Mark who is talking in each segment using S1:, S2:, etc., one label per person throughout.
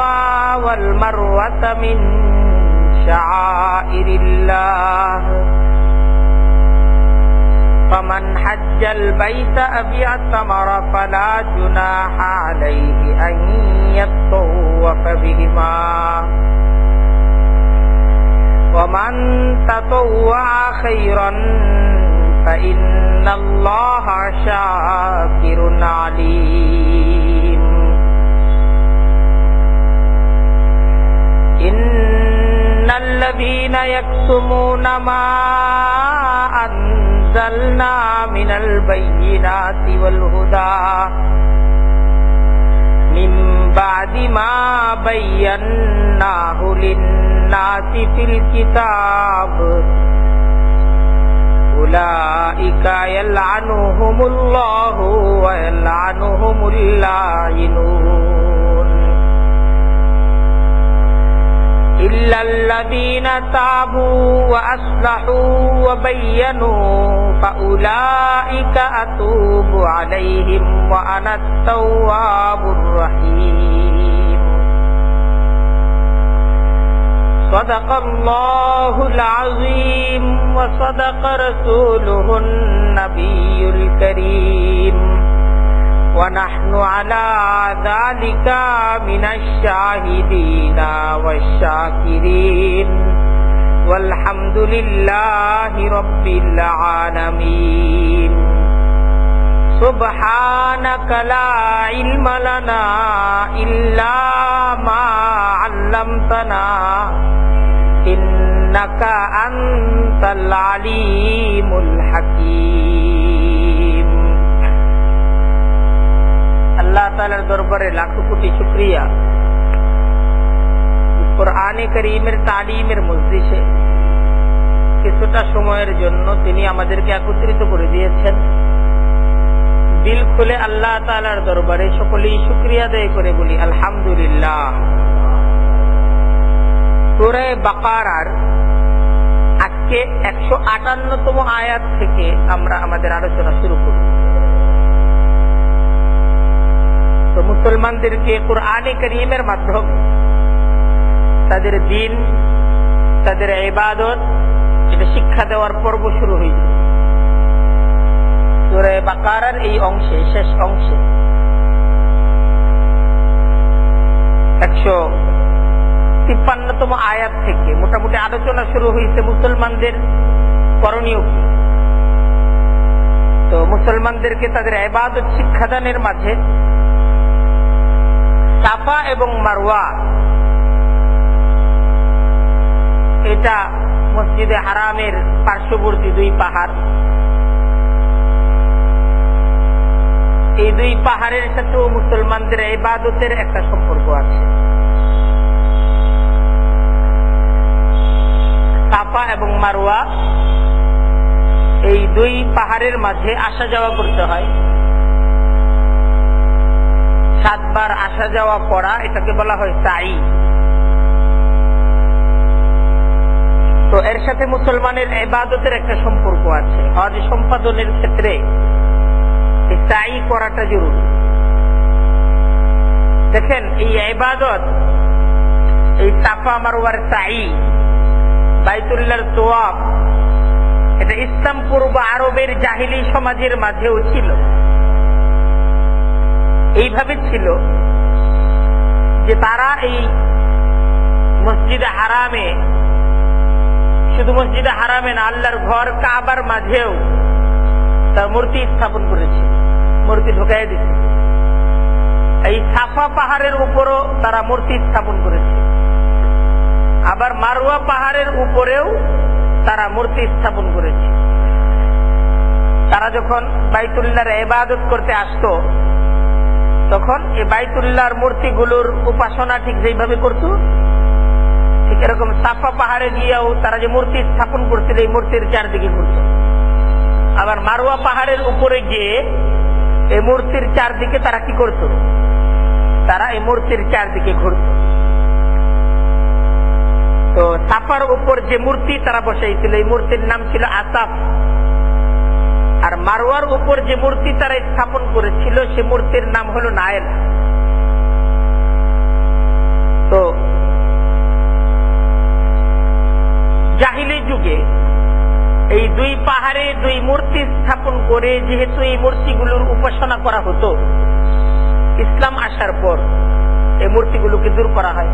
S1: الصفا والمروة من شعائر الله فمن حج البيت أو اعتمر فلا جناح عليه أن يطوف بهما ومن تطوع خيرا فإن الله شاكر عليم إن الذين يكتمون ما أنزلنا من البينات والهدى من بعد ما بيناه للناس في الكتاب أولئك يلعنهم الله ويلعنهم اللاعنون إلا الذين تابوا وأصلحوا وبينوا فأولئك أتوب عليهم وأنا التواب الرحيم صدق الله العظيم وصدق رسوله النبي الكريم ونحن على ذلك من الشاهدين والشاكرين والحمد لله رب العالمين سبحانك لا علم لنا إلا ما علمتنا إنك أنت العليم الحكيم আল্লাহ তাআলার দরবারে লাখো কোটি শুকরিয়া কোরআনে কারীমের তালিমের মজলিসে কিছুটা সময়ের জন্য তিনি আমাদেরকে একত্রিত করে দিয়েছেন। দিল খুলে আল্লাহ তাআলার দরবারে সকলেই শুকরিয়া আদায় করে বলি আলহামদুলিল্লাহ। সূরা বাকারার আজকে 158তম আয়াত থেকে আমরা আমাদের আলোচনা শুরু করব। তো মুসলমানদেরকে কোরআনে কারীমের মাধ্যমে তাদের দ্বীন, তাদের ইবাদত এটা শিক্ষা দেওয়ার পর্ব শুরু হয়েছে। সূরা বাকারার এই অংশে, শেষ অংশে 153তম আয়াত থেকে মোটামুটি আলোচনা শুরু হয়েছে মুসলমানদের করণীয় কি। তো মুসলমানদেরকে তাদের ইবাদত শিক্ষাদানের মাঝে সাফা এবং মারওয়া এটা মসজিদে হারামের পার্শ্ববর্তী দুই পাহাড়। এই দুই পাহাড়ের সাথেও মুসলমানদের ইবাদতের একটা সম্পর্ক আছে। সাফা এবং মারওয়া এই দুই পাহাড়ের মাঝে আসা যাওয়া করতে হয়। 7 বার আসা যাওয়া করা এটাকে বলা হয় সাই। তো এর সাথে মুসলমানের ইবাদতের একটা সম্পর্ক আছে। হজ সম্পাদনের ক্ষেত্রে সাই করাটা জরুরি। দেখেন এই ইবাদত, এই সাফা মারওয়ার সাই, বাইতুল্লাহর তোয়াফ, এটা ইসলাম পূর্ব আরবের জাহিলি সমাজের মাঝেও ছিল। এইভাবে ছিল যে তারা এই মসজিদে হারামে, শুধু মসজিদে হারামে না, আল্লাহর ঘর কাবার মাঝেও তার মূর্তি স্থাপন করেছে, মূর্তি ঢুকাই দিচ্ছে। এই সাফা পাহাড়ের উপরও তারা মূর্তি স্থাপন করেছে, আবার মারওয়া পাহাড়ের উপরেও তারা মূর্তি স্থাপন করেছে। তারা যখন বাইতুল্লাহর ইবাদত করতে আসতো তখন এই বাইতুল্লাহর মূর্তিগুলোর উপাসনা ঠিক যেভাবে করত, ঠিক এরকম সাফা পাহাড়ে গিয়েও তারা যে মূর্তি স্থাপন করছিল এই মূর্তির চারদিকে ঘুরত। আবার মারওয়া পাহাড়ের উপরে গিয়ে এই মূর্তির চারদিকে তারা কি করত, তারা এই মূর্তির চারদিকে ঘুরত। তো সাফার উপর যে মূর্তি তারা বসাইছিল এই মূর্তির নাম ছিল আসাফ, আর মারওয়ার উপর যে মূর্তি তারা স্থাপন করেছিল সে মূর্তির নাম হলো নায়েল। পাহাড়ে দুই মূর্তি স্থাপন করে যেহেতু এই মূর্তিগুলোর উপাসনা করা হতো, ইসলাম আসার পর এই মূর্তিগুলোকে দূর করা হয়।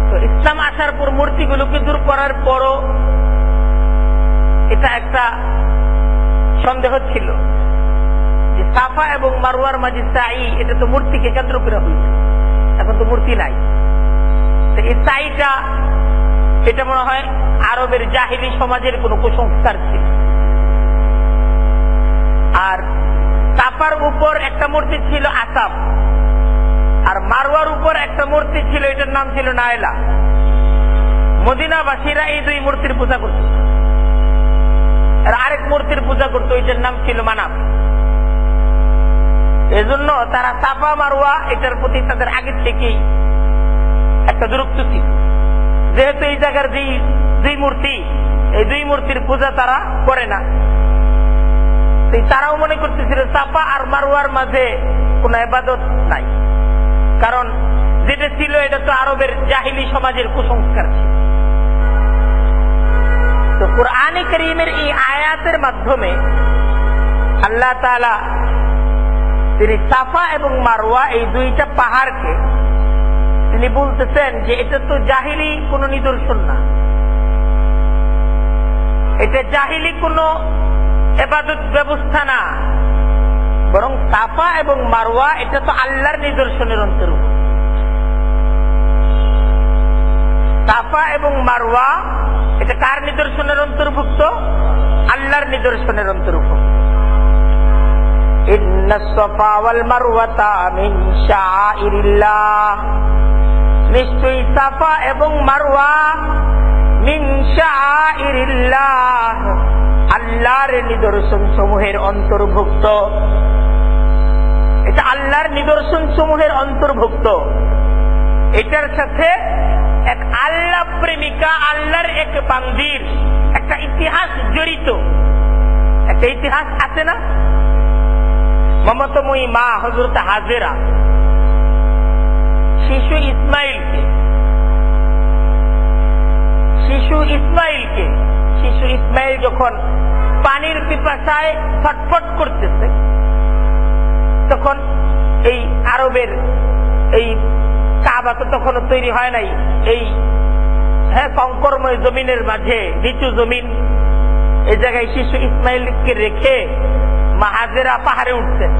S1: তো ইসলাম আসার পর মূর্তিগুলোকে দূর করার পরও এটা একটা সন্দেহ ছিল যে সাফা এবং মারওয়ার মাঝে সাই, এটা তো মূর্তিকে কেন্দ্র করে হয়েছে, এখন তো মূর্তি নাই। তো এই সাইটা এটা মনে হয় আরবের জাহিলি সমাজের কোন কুসংস্কার ছিল। আর সাফার উপর একটা মূর্তি ছিল আসাফ, আর মারওয়ার উপর একটা মূর্তি ছিল, এটার নাম ছিল নায়লা। মদিনাবাসীরা এই দুই মূর্তির পূজা করত, আর আরেক মূর্তির পূজা করত, এটার নাম ছিল মানাব। এজন্য তারা সাফা মারওয়া এটার প্রতি তাদের আগে থেকেই একটা দূরত্ব ছিল। যেহেতু এই জায়গার যে দুই মূর্তি, এই দুই মূর্তির পূজা তারা করে না, তারাও মনে করতেছিল সাফা আর মারওয়ার মাঝে কোন ইবাদত নাই, কারণ যেটা ছিল এটা তো আরবের জাহিলি সমাজের কুসংস্কার ছিল। তো কুরআনে কারীমের এই আয়াতের মাধ্যমে আল্লাহ তাআলা তিনি সাফা এবং মারওয়া এই দুইটা পাহাড়কে তিনি বলতেছেন যে এটা তো জাহিলি কোন নিদর্শন না, এটা জাহিলি কোন ইবাদত ব্যবস্থা না, বরং সাফা এবং মারওয়া এটা তো আল্লাহর নিদর্শনের অন্তর্ভুক্ত। সাফা এবং মারওয়া এটা কার নিদর্শনের অন্তর্ভুক্ত? আল্লাহর নিদর্শনের অন্তর্ভুক্ত। ইন্নাস সাফা ওয়াল মারওয়াতা মিন শাআইরিল্লাহ, নিশ্চয়ই সাফা এবং মারওয়া মিন শাআইরিল্লাহ, আল্লাহর নিদর্শন সমূহের অন্তর্ভুক্ত। এটা আল্লাহর নিদর্শন সমূহের অন্তর্ভুক্ত। এটার সাথে এক আল্লাহ প্রেমিকা, আল্লাহর এক বান্দির একটা ইতিহাস জড়িত। একটা ইতিহাস আছে না, মমতাময়ী মা হযরত হাজেরা শিশু ইসমাইল যখন পানির পিপাসায় ছটফট করতেছে, তখন এই আরবের এই কাবা তো তখনও তৈরি হয় নাই, এই কঙ্করময় জমিনের মাঝে নিচু জমিন, এই জায়গায় শিশু ইসমাইলকে রেখে মা হাজেরা পাহাড়ে উঠছেন।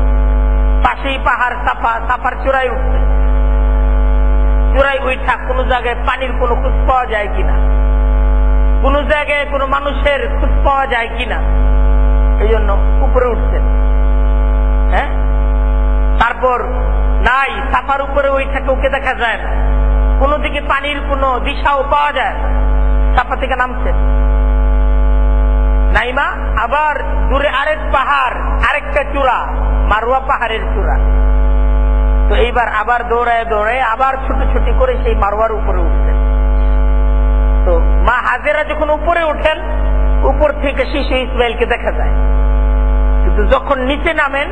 S1: পাশেই পাহাড়, সাফার চূড়ায় উঠছেন। চূড়ায় উঠা কোন জায়গায় পানির কোন খোঁজ পাওয়া যায় কিনা, কোন জায়গায় কোন মানুষের খোঁজ পাওয়া যায় কিনা, এই জন্য উপরে উঠছেন। তারপর নাই, সাফার উপরে ওইটা কাউকে দেখা যায় না, কোন দিকে পানির কোন দিশাও পাওয়া যায় না, সাফা থেকে নামছেন। নাইমা আবার দূরে আরেক পাহাড়, আরেকটা চূড়া, মারওয়া পাহাড়ের চূড়া। তো এইবার আবার দৌড়ায় দৌড়ায় আবার ছুটি করে সেই মারওয়ার উপরে উঠছেন। তো মা হাজেরা যখন উপরে উঠেন, উপর থেকে শিশু ইসমাইলকে দেখা যায়, কিন্তু যখন নিচে নামেন,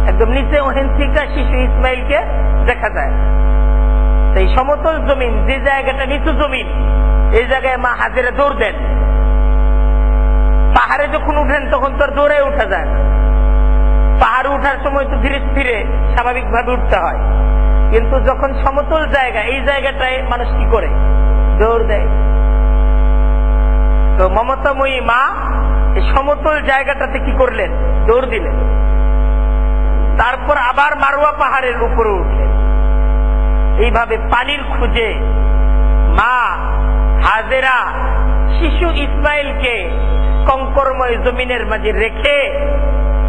S1: একদম নিচে ওখান থেকে শিশু ইসমাইলকে দেখা যায়। সেই সমতল জমিন, যে জায়গাটা নিচু জমিন, এই জায়গায় মা হাজেরা দৌড় দেন। পাহাড়ে যখন উঠেন তখন তো আর দৌড়ে উঠা যায় না, পাহাড়ে উঠার সময় তো ধীরে ধীরে স্বাভাবিক ভাবে উঠতে হয়, কিন্তু যখন সমতল জায়গা, এই জায়গাটায় মানুষ কি করে? দৌড় দেয়। তো মমতাময়ী মা এই সমতল জায়গাটাতে কি করলেন? দৌড় দিলেন। তারপর আবার মারওয়া পাহাড়ের উপরে উঠলেন। এইভাবে পানির খুঁজে মা হাজেরা শিশু ইসমাইলকে কঙ্করময় জমিনের মাঝে রেখে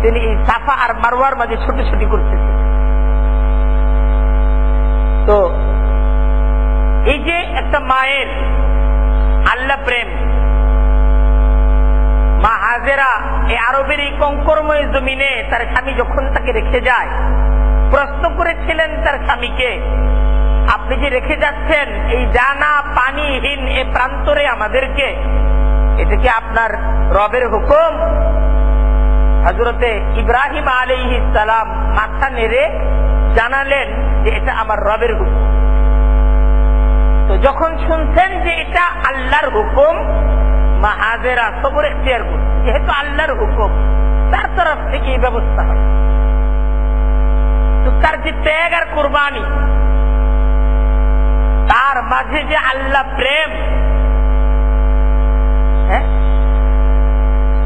S1: তিনি এই সাফা আর মারওয়ার মাঝে ছুটি করতেছেন। তো এই যে একটা মায়ের আল্লাহ প্রেম, মা হাজেরা এই আরবের এই কঙ্করময় জমিনে তার স্বামী যখন তাকে রেখে যায়, প্রশ্ন করেছিলেন তার স্বামীকে, আপনি যে রেখে যাচ্ছেন এই জানা পানিহীন এ প্রান্তরে আমাদেরকে, এটা কি আপনার রবের হুকুম? হযরতে ইব্রাহিম আলাইহিস সালাম মাথা নেড়ে জানালেন যে এটা আমার রবের হুকুম। তো যখন শুনছেন যে এটা আল্লাহর হুকুম, মা হাজেরা সবর এখতিয়ার করছে, যেহেতু আল্লাহর হুকুম তার তরফ থেকে এই ব্যবস্থা হবে। তো তার যে ত্যাগ আর কুরবানি, তার মাঝে যে আল্লাহ প্রেম, হ্যাঁ,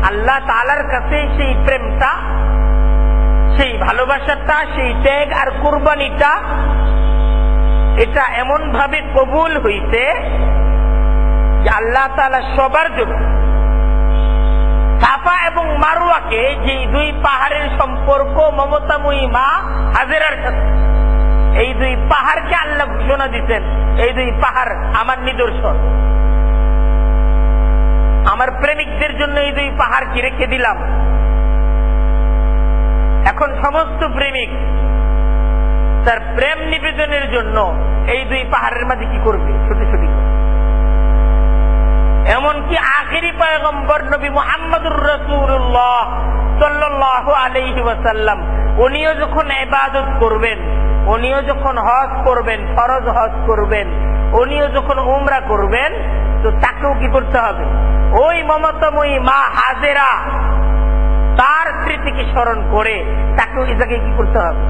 S1: আল্লাহ তাআলার কাছে সেই প্রেমটা, সেই ভালোবাসাটা, সেই ত্যাগ আর কুরবানিটা, এটা এমন ভাবে কবুল হইতে যে আল্লাহ তাআলা সবার জন্য সাফা এবং মারওয়াকে, যে দুই পাহাড়ের সম্পর্ক মমতাময়ী মা হাজেরার সাথে, এই দুই পাহাড়কে আল্লাহ ঘোষণা দিতেন, এই দুই পাহাড় আমার নিদর্শন, আমার প্রেমিকদের জন্য এই দুই পাহাড় কি রেখে দিলাম। এখন সমস্ত প্রেমিক তার প্রেম নিবেদনের জন্য এই দুই পাহাড়ের মাঝে কি করবে? ছুটি করবে। এমনকি আখেরি পয়গম্বর নবী মুহাম্মদুর রাসূলুল্লাহ সাল্লাল্লাহু আলাইহি ওয়াসাল্লাম, উনিও যখন ইবাদত করবেন, উনিও যখন হজ করবেন, ফরজ হজ করবেন, উনিও যখন উমরা করবেন, তো তাকেও কি করতে হবে? ওই মমতাময়ী মা হাজেরা তার স্মৃতিকে স্মরণ করে তাকেও এই জায়গায় কি করতে হবে?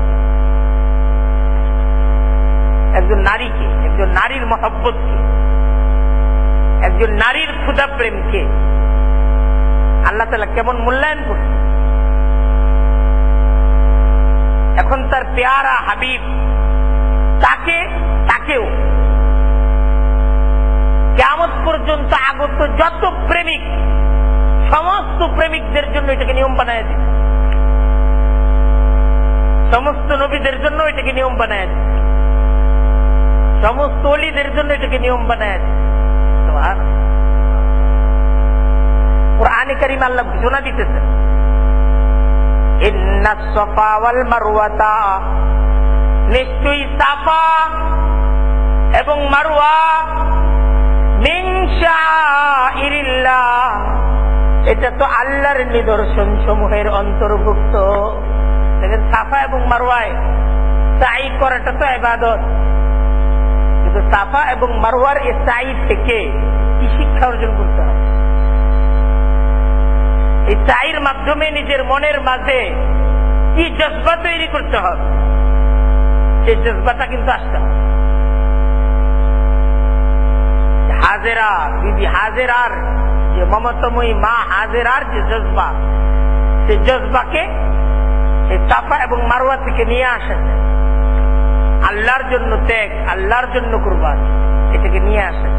S1: একজন নারীকে, একজন নারীর মহব্বতকে, একজন নারীর ক্ষুধা প্রেমকে আল্লাহ তাআলা কেমন মূল্যায়ন করছে। এখন তার পেয়ারা হাবিব তাকেও কিয়ামত পর্যন্ত আগত যত প্রেমিক, সমস্ত প্রেমিকদের জন্য এটাকে নিয়ম বানায় দিন, সমস্ত নবীদের জন্য এটাকে নিয়ম বানায় দিন, সমস্ত ওলিদের জন্য এটাকে নিয়ম বানায় দিন। কুরআনে কারীম আল্লাহ ঘোষণা দিতেছেন, ইন্নাস সাফা ওয়াল মারওয়াতা, নিশ্চয়ই সাফা এবং মারওয়া মিন শাআইরিল্লাহ, এটা তো আল্লাহর নিদর্শন সমূহের অন্তর্ভুক্ত। দেখেন, সাফা এবং মারওয়ায় সাই করাটা তো ইবাদত, কিন্তু সাফা এবং মারওয়ার এই সাই থেকে কি শিক্ষা অর্জন করতে হবে? এই সাইয়ের মাধ্যমে নিজের মনের মাঝে কি জজবা তৈরি করতে হবে, সেই জজবাটা কিন্তু আসতে হবে। হাজেরা, বিবি হাজেরার যে মমতাময়ী মা হাজেরার যে জজবা, সেই জজবাকে এই সাফা এবং মারওয়া থেকে নিয়ে আসেন, আল্লাহর জন্য ত্যাগ, আল্লাহর জন্য কুরবানি, এটাকে নিয়ে আসেন।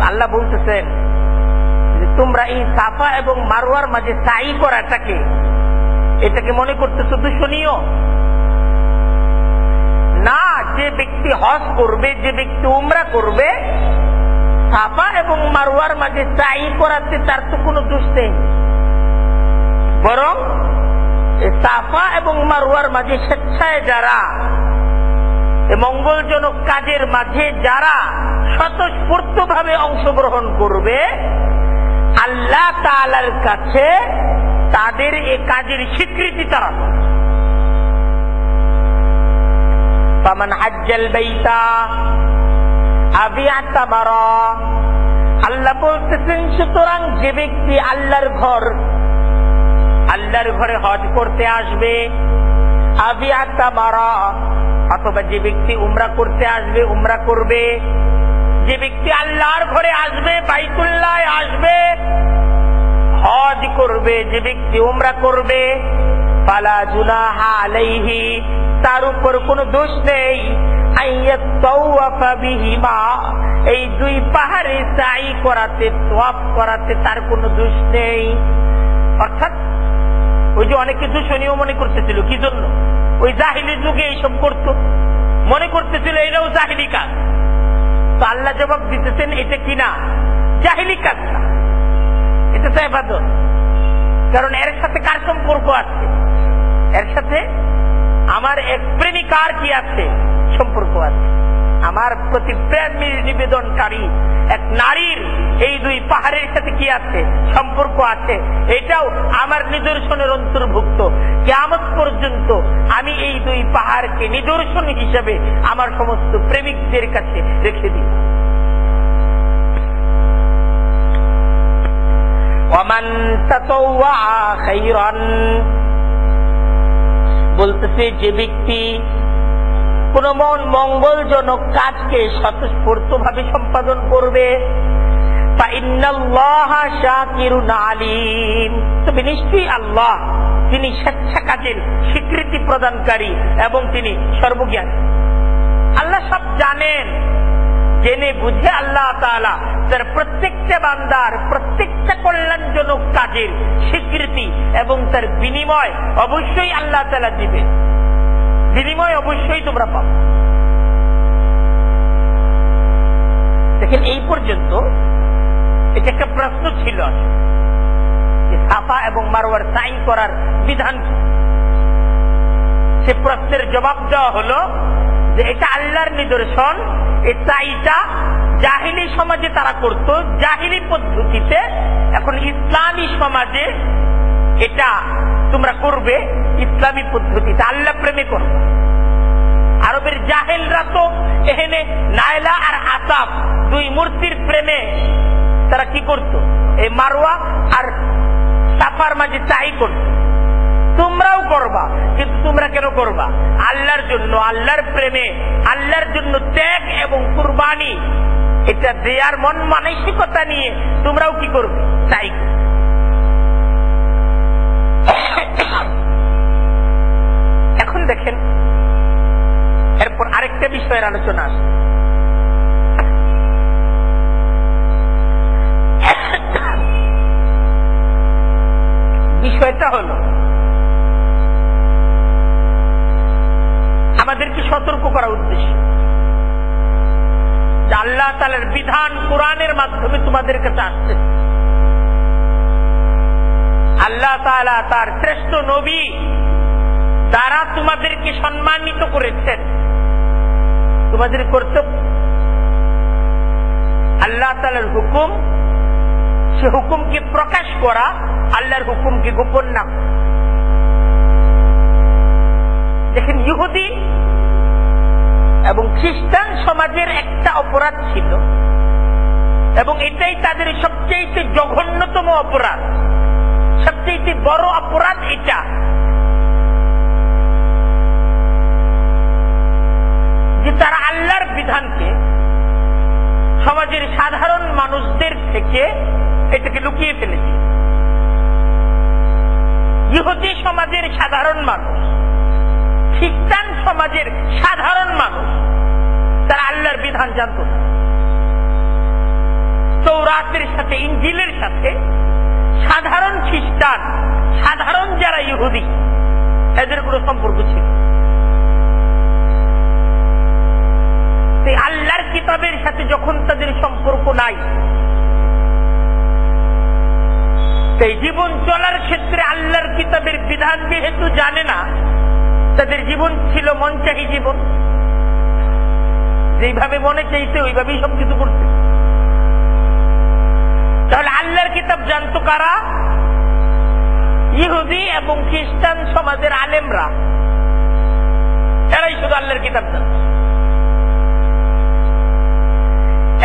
S1: আল্লাহ বলতেছেন যে তোমরা এই সাফা এবং মারওয়ার মাঝে সাই করাটাকে, এটাকে মনে করতেছো দূষণীয় না। যে ব্যক্তি হজ করবে, যে ব্যক্তি উমরা করবে, সাফা এবং মারওয়ার মাঝে সাই করাতে তার তো কোনো দোষ নেই, বরং সাফা এবং মারওয়ার মাঝে স্বেচ্ছায় যারা মঙ্গলজনক কাজের মাঝে যারা স্বতঃস্ফূর্তভাবে অংশগ্রহণ করবে, আল্লাহ তাআলার কাছে তাদের এই কাজের স্বীকৃতি তারা। ফামান হাজ্জাল বাইতা আবি আতামারা, আল্লাহ বলতেছেন, সুতরাং যে ব্যক্তি আল্লাহর ঘরে হজ করতে আসবে, আবি আতামারা, অথবা যে ব্যক্তি উমরা করতে আসবে, উমরা করবে, যে ব্যক্তি আল্লাহর ঘরে আসবে, বাইতুল্লাহ আসবে, হজ করবে, যে ব্যক্তি উমরা করবে, ফালা জুনাহা আলাইহি, তার উপর কোনো দোষ নেই, আইয়াতাওয়াফা বিহিমা, এই দুই পাহাড়ে সাই করাতে, তাওয়াফ করাতে তার কোনো দোষ নেই। অর্থাৎ ওই যে অনেকে দূষণীয় মনে করতেছিল, কি জন্য? ওই জাহিলি যুগে এইসব করতো, মনে করতেছিল এটাও জাহিলি কাজ। তো আল্লাহ জবাব দিতেছেন, এটা কিনা জাহিলি কাজ না, এটা তো ইবাদত। কারণ এর সাথে কার সম্পর্ক আছে? এর সাথে আমার এক প্রেমিকার কি আছে? সম্পর্ক আছে। আমার প্রতি প্রেম নিবেদনকারী এক নারীর এই দুই পাহাড়ের সাথে কি আছে? সম্পর্ক আছে। এটাও আমার নিদর্শনের অন্তর্ভুক্ত। কিয়ামত পর্যন্ত পর্যন্ত আমি এই দুই পাহাড়কে নিদর্শন হিসেবে আমার সমস্ত প্রেমিকদের কাছে রেখে দিই। ওয়ামান তাতাওয়া খায়রান, বলতেছে যে ব্যক্তি কোন মঙ্গলজনক কাজকে স্বতঃস্ফূর্তভাবে সম্পাদন করবে, ফাইন্নাল্লাহা শাকিরুন আলিম, তবে নিশ্চয়ই আল্লাহ তিনি স্বেচ্ছা কাজের স্বীকৃতি প্রদানকারী এবং তিনি সর্বজ্ঞানী। আল্লাহ সব জানেন, জেনে বুঝে আল্লাহ তাআলা তার প্রত্যেকটা বান্দার প্রত্যেকটা কল্যাণজনক কাজের স্বীকৃতি এবং তার বিনিময় অবশ্যই আল্লাহ তাআলা দিবেন, বিনিময় অবশ্যই তোমরা পাবে। দেখেন এই পর্যন্ত এটা একটা প্রশ্ন ছিল যে সাফা এবং মারওয়ার সাই করার বিধান কি। সে প্রশ্নের জবাব দেওয়া হলো যে এটা আল্লাহর নিদর্শন, এই সাইটা জাহিলি সমাজে তারা করত, জাহিলি পদ্ধতিতে। এখন ইসলামী সমাজে এটা তোমরা করবে ইসলামী পদ্ধতিতে, আল্লাহ প্রেমে করবে। আরবের জাহেলরা তো এখানে নাইলা আর আসাফ দুই মূর্তির প্রেমে তারা কি করত, এই মারওয়া আর সাফার মাঝে চাই করত। তোমরাও করবা, কিন্তু তোমরা কেন করবা? আল্লাহর জন্য, আল্লাহর প্রেমে, আল্লাহর জন্য ত্যাগ এবং কুরবানি এটা দেয়ার মন মানসিকতা নিয়ে তোমরাও কি করবে, চাই। এখন দেখেন এরপর আরেকটা বিষয়ের আলোচনা আছে। বিষয়টা হলো আমাদেরকে সতর্ক করা উদ্দেশ্য যে আল্লাহ তাআলার বিধান কোরআনের মাধ্যমে তোমাদের কাছে আসছে। আল্লাহ তাআলা তার শ্রেষ্ঠ নবী দ্বারা তোমাদেরকে সম্মানিত করেছেন। তোমাদের কর্তব্য আল্লাহ তাআলার হুকুম, সে হুকুমকে প্রকাশ করা, আল্লাহর হুকুমকে গোপন না। দেখেন ইহুদি এবং খ্রিস্টান সমাজের একটা অপরাধ ছিল, এবং এটাই তাদের সবচেয়ে জঘন্যতম অপরাধ, সবচেয়ে বড় অপরাধ এটা, যে তারা আল্লাহর বিধানকে সমাজের সাধারণ মানুষদের থেকে এটাকে লুকিয়ে ফেলেছে। ইহুদি সমাজের সাধারণ মানুষ, খ্রিস্টান সমাজের সাধারণ মানুষ তারা আল্লাহর বিধান জানত না। তৌরাতের সাথে, ইনজিলের সাথে সাধারণ খ্রিস্টান, সাধারণ যারা ইহুদি, এদের কোনো সম্পর্ক ছিল। আল্লাহর কিতাবের সাথে যখন তাদের সম্পর্ক নাই, সেই জীবন চলার ক্ষেত্রে আল্লাহর কিতাবের বিধান যেহেতু জানে না, তাদের জীবন ছিল মনচাহি জীবন, যেইভাবে মনে চাইছে ওইভাবেই সবকিছু করছে। তাহলে আল্লাহর কিতাব জানতো কারা? ইহুদি এবং খ্রিস্টান সমাজের আলেমরা, এরাই শুধু আল্লাহর কিতাব জানত।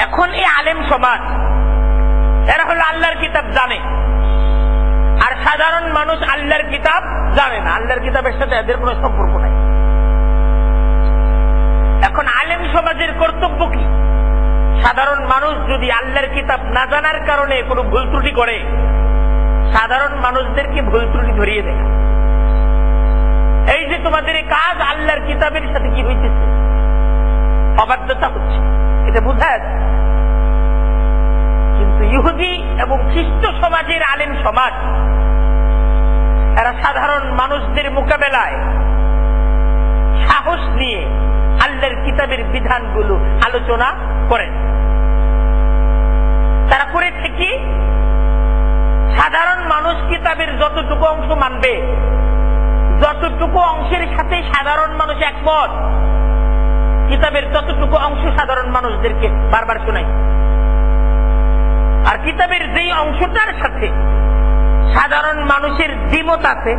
S1: এখন এই আলেম সমাজ এরা হলো আল্লাহর কিতাব জানে, আর সাধারণ মানুষ আল্লাহর কিতাব জানে না। আল্লাহর কিতাবের সাথে এদের কোনো সম্পর্ক নাই। এখন আলেম সমাজের কর্তব্য কি? সাধারণ মানুষ যদি আল্লাহর কিতাব না জানার কারণে কোনো ভুল ত্রুটি করে, সাধারণ মানুষদেরকে ভুল ত্রুটি ধরিয়ে দেয়। এই যে তোমাদের এই কাজ আল্লাহর কিতাবের সাথে কি হইতেছে, অবাধ্যতা হচ্ছে, এটা বোঝা যাচ্ছে। কিন্তু ইহুদি এবং খ্রিস্ট সমাজের আলেম সমাজ এরা সাধারণ মানুষদের মোকাবেলায় সাহস নিয়ে আল্লাহর কিতাবের বিধানগুলো আলোচনা করেন। তারা করে থেকে সাধারণ মানুষ কিতাবের যতটুকু অংশ মানবে, যতটুকু অংশের সাথে সাধারণ মানুষ একমত, কিতাবের ততটুকু অংশ সাধারণ মানুষদেরকে বারবার শোনাই। আর কিতাবের যেই অংশটার সাথে সাধারণ মানুষের দ্বিমত আছে,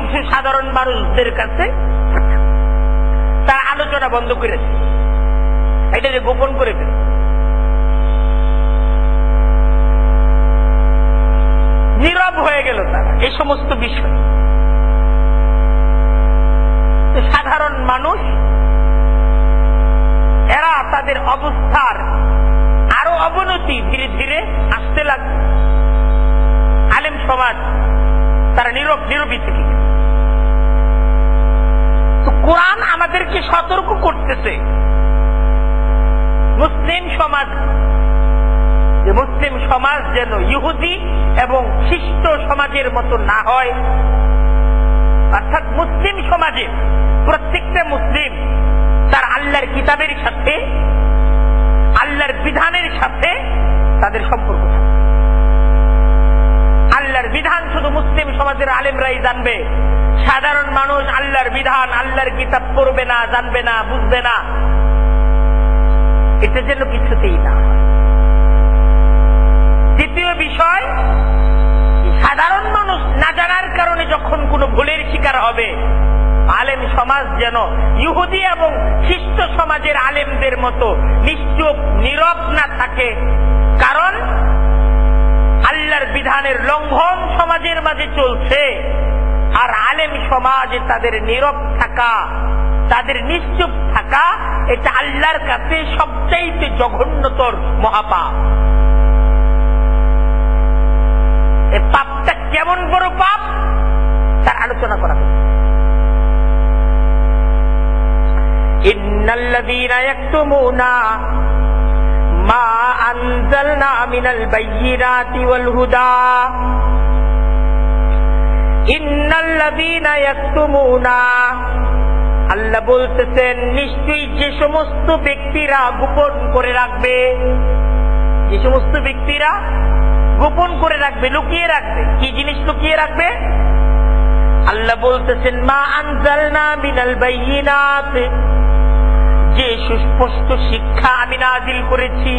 S1: কিছু সাধারণ মানুষদের কাছে তার আলোচনা বন্ধ করেছে, এটা গোপন করে ফেলে। নীরব হয়ে গেল তারা এই সমস্ত বিষয়। সাধারণ মানুষ এরা তাদের অবস্থার আরো অবনতি ধীরে ধীরে আসতে লাগবে। আলেম সমাজ তারা নীরবই থেকে গেল। তো কোরআন আমাদেরকে সতর্ক করতেছে মুসলিম সমাজ, যে মুসলিম সমাজ যেন ইহুদি এবং খ্রিস্ট সমাজের মতো না হয়। অর্থাৎ মুসলিম সমাজে প্রত্যেকটা মুসলিম তার আল্লাহর কিতাবের সাথে, আল্লাহর বিধানের সাথে তাদের সম্পর্ক থাকবে। আল্লাহর বিধান শুধু মুসলিম সমাজের আলেমরাই জানবে। সাধারণ মানুষ আল্লাহর বিধান, আল্লাহর কিতাব পড়বে না, জানবে না, বুঝবে না। এটা যেন কিছুতেই না হয়। দ্বিতীয় বিষয়, সাধারণ মানুষ না জানার কারণে যখন কোনো ভুলের শিকার হবে, আলেম সমাজ যেন ইহুদি এবং খ্রিস্ট সমাজের আলেমদের মতো নিশ্চুপ নীরব না থাকে। কারণ আল্লাহর বিধানের লঙ্ঘন সমাজের মাঝে চলছে, আর আলেম সমাজে তাদের নীরব থাকা, তাদের নিশ্চুপ থাকা, এটা আল্লাহর কাছে সবচাইতে জঘন্যতর মহাপাপ। এই পাপটা কেমন বড় পাপ তার আলোচনা করা হয়েছে। ইন্নাল্লাযীনা ইয়াকতুমুনা মা আনজালনা মিনাল বায়্যিনাতি ওয়াল হুদা, ইন্নাল্লাযীনা ইয়াকতুমুনা, আল্লাহ বলতেছেন নিশ্চয়ই যে সমস্ত ব্যক্তিরা গোপন করে রাখবে, যে সমস্ত ব্যক্তিরা গোপন করে রাখবে, লুকিয়ে রাখবে। কি জিনিস লুকিয়ে রাখবে? আল্লাহ বলতেছেন মা আনজালনা মিনাল বায়্যিনাত, যে সুস্পষ্ট শিক্ষা আমি নাজিল করেছি,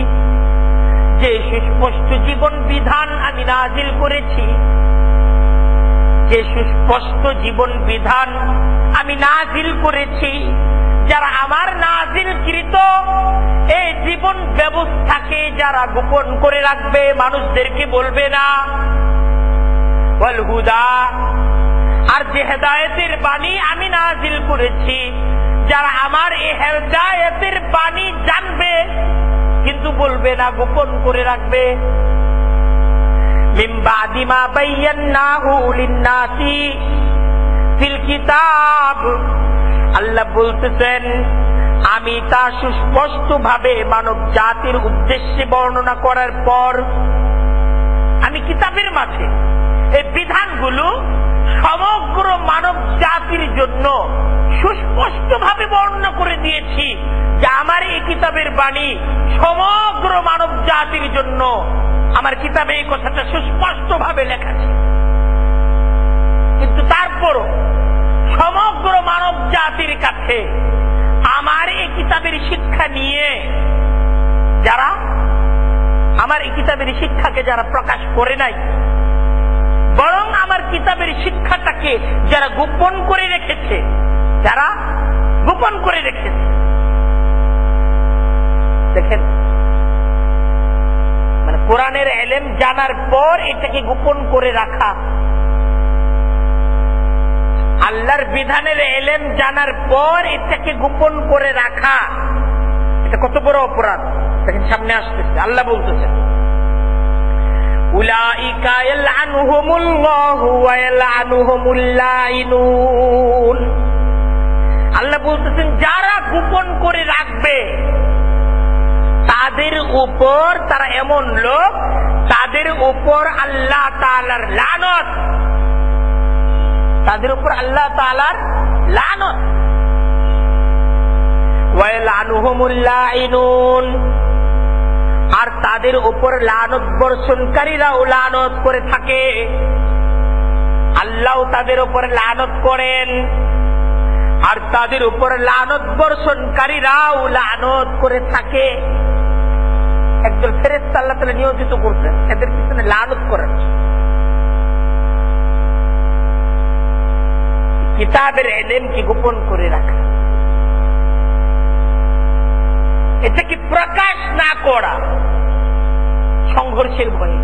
S1: যে সুস্পষ্ট জীবন বিধান আমি নাজিল করেছি, যে সুস্পষ্ট জীবন বিধান আমি নাজিল করেছি, যারা আমার নাজিলকৃত এই জীবন ব্যবস্থাকে যারা গোপন করে রাখবে, মানুষদেরকে বলবে না, ওয়াল হুদা, আর যে হেদায়েতের বাণী আমি নাজিল করেছি, যারা আমার এই হেদায়েতের বাণী জানবে কিন্তু বলবে না, গোপন করে রাখবে। মিন বাদি মা বায়্যানাহু লিন-নাসি ফিল কিতাব, আল্লাহ বলতেছেন আমি তা সুস্পষ্ট ভাবে মানব জাতির উদ্দেশ্যে বর্ণনা করার পর আমি কিতাবের মাঝে এই বিধানগুলো সমগ্র মানব জাতির জন্য সুস্পষ্ট ভাবে বর্ণনা করে দিয়েছি যে আমার এই কিতাবের বাণী সমগ্র মানব জাতির জন্য। আমার কিতাবে এই কথাটা সুস্পষ্ট ভাবে লেখা আছে, কিন্তু তারপরও সমগ্র মানব জাতির কাছে আমার এই কিতাবের শিক্ষা নিয়ে যারা, আমার এই কিতাবের শিক্ষাকে যারা প্রকাশ করে নাই, বরং আমার কিতাবের শিক্ষাটাকে যারা গোপন করে রেখেছে, যারা গোপন করে রেখেছে, দেখেন মানে কোরআনের ইলম জানার পর এটাকে গোপন করে রাখা, আল্লাহর বিধানের ইলম জানার পর এটাকে গোপন করে রাখা, এটা কত বড় অপরাধ দেখেন সামনে আসতেছে। আল্লাহ বলতেছেন উলাইকা ইয়ালআনুহুমুল্লাহু ওয়া ইয়ালআনুহুমুল লাইনুন, আল্লাহ বলতেছেন যারা গোপন করে রাখবে তাদের উপর, তারা এমন লোক তাদের উপর আল্লাহ তাআলার লানত, তাদের উপর আল্লাহ তাআলার লানত। ওয়া ইয়ালআনুহুমুল লাইনুন, আর তাদের উপর লানত বর্ষণকারীরাও লানত করে থাকে, আল্লাহ তাদের উপর লানত করেন, আর তাদের উপর লানত বর্ষণকারীরাও লানত করে থাকে। একজন ফেরেশতা আল্লাহ তাআলা নিয়োজিত করতেন এদের পিছনে লানত করেন। কিতাবের ইলমকে গোপন করে রাখা, এটাকে প্রকাশ না করা, সংঘর্ষের ভয়ে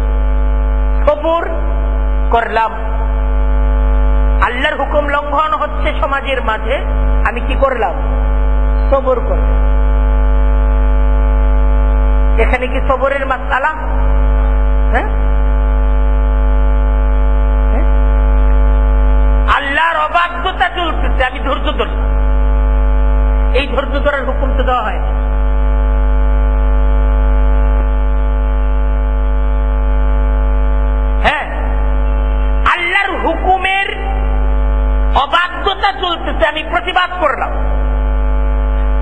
S1: সবুর করলাম। আল্লাহর হুকুম লঙ্ঘন হচ্ছে সমাজের মাঝে, আমি কি করলাম? সবর করলাম। এখানে কি সবরের মাসআলা? আল্লাহর অবাধ্যতা চলতেছে, আমি ধৈর্য ধরলাম। এই ধৈর্য ধরার হুকুম তো দেওয়া হয়। হ্যাঁ, আল্লাহর হুকুমের অবাধ্যতা চলতেছে, আমি প্রতিবাদ করলাম।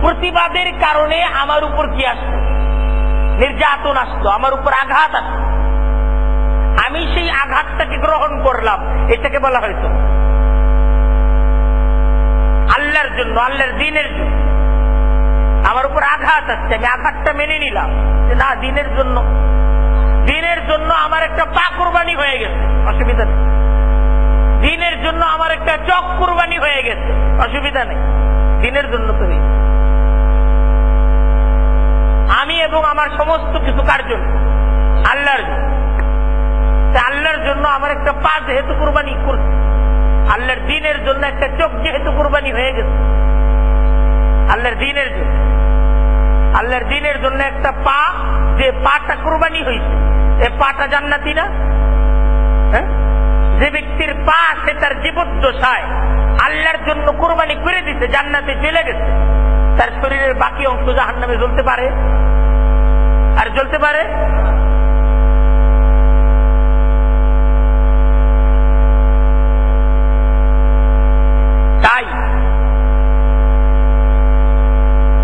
S1: প্রতিবাদের কারণে আমার উপর কি আসলো? নির্যাতন আসলো, আমার উপর আঘাত আসলো। আমি সেই আঘাতটাকে গ্রহণ করলাম, এটাকে বলা হয়তো আল্লাহর জন্য, আল্লাহর দ্বীনের জন্য। আমার উপর আঘাত আসছে, আমি আঘাতটা মেনে নিলাম যে না, দ্বীনের জন্য, দ্বীনের জন্য আমার একটা পা কুরবানি হয়ে গেছে, অসুবিধা নেই। দ্বীনের জন্য আমার একটা চোখ কুরবানি হয়ে গেছে, অসুবিধা নেই। দ্বীনের জন্য তো আমি এবং আমার সমস্ত কিছু কার জন্য? আল্লাহর জন্য। আল্লাহর জন্য আমার একটা পা যেহেতু কুরবানি করছে, আল্লাহর দ্বীনের জন্য একটা চোখ যেহেতু কুরবানি হয়ে গেছে, আল্লাহর দ্বীনের জন্য, আল্লাহর দ্বীনের জন্য একটা পা, যে পাটা কুরবানি হয়েছে, এই পাটা জান্নাতি না? হ্যাঁ, যে ব্যক্তির পা সে তার জীবদ্দশায় আল্লাহর জন্য কুরবানি করে দিতে, জান্নাতে চলে গেছে, তার শরীরের বাকি অংশ জাহান্নামে জ্বলতে পারে? আর জ্বলতে পারে? তাই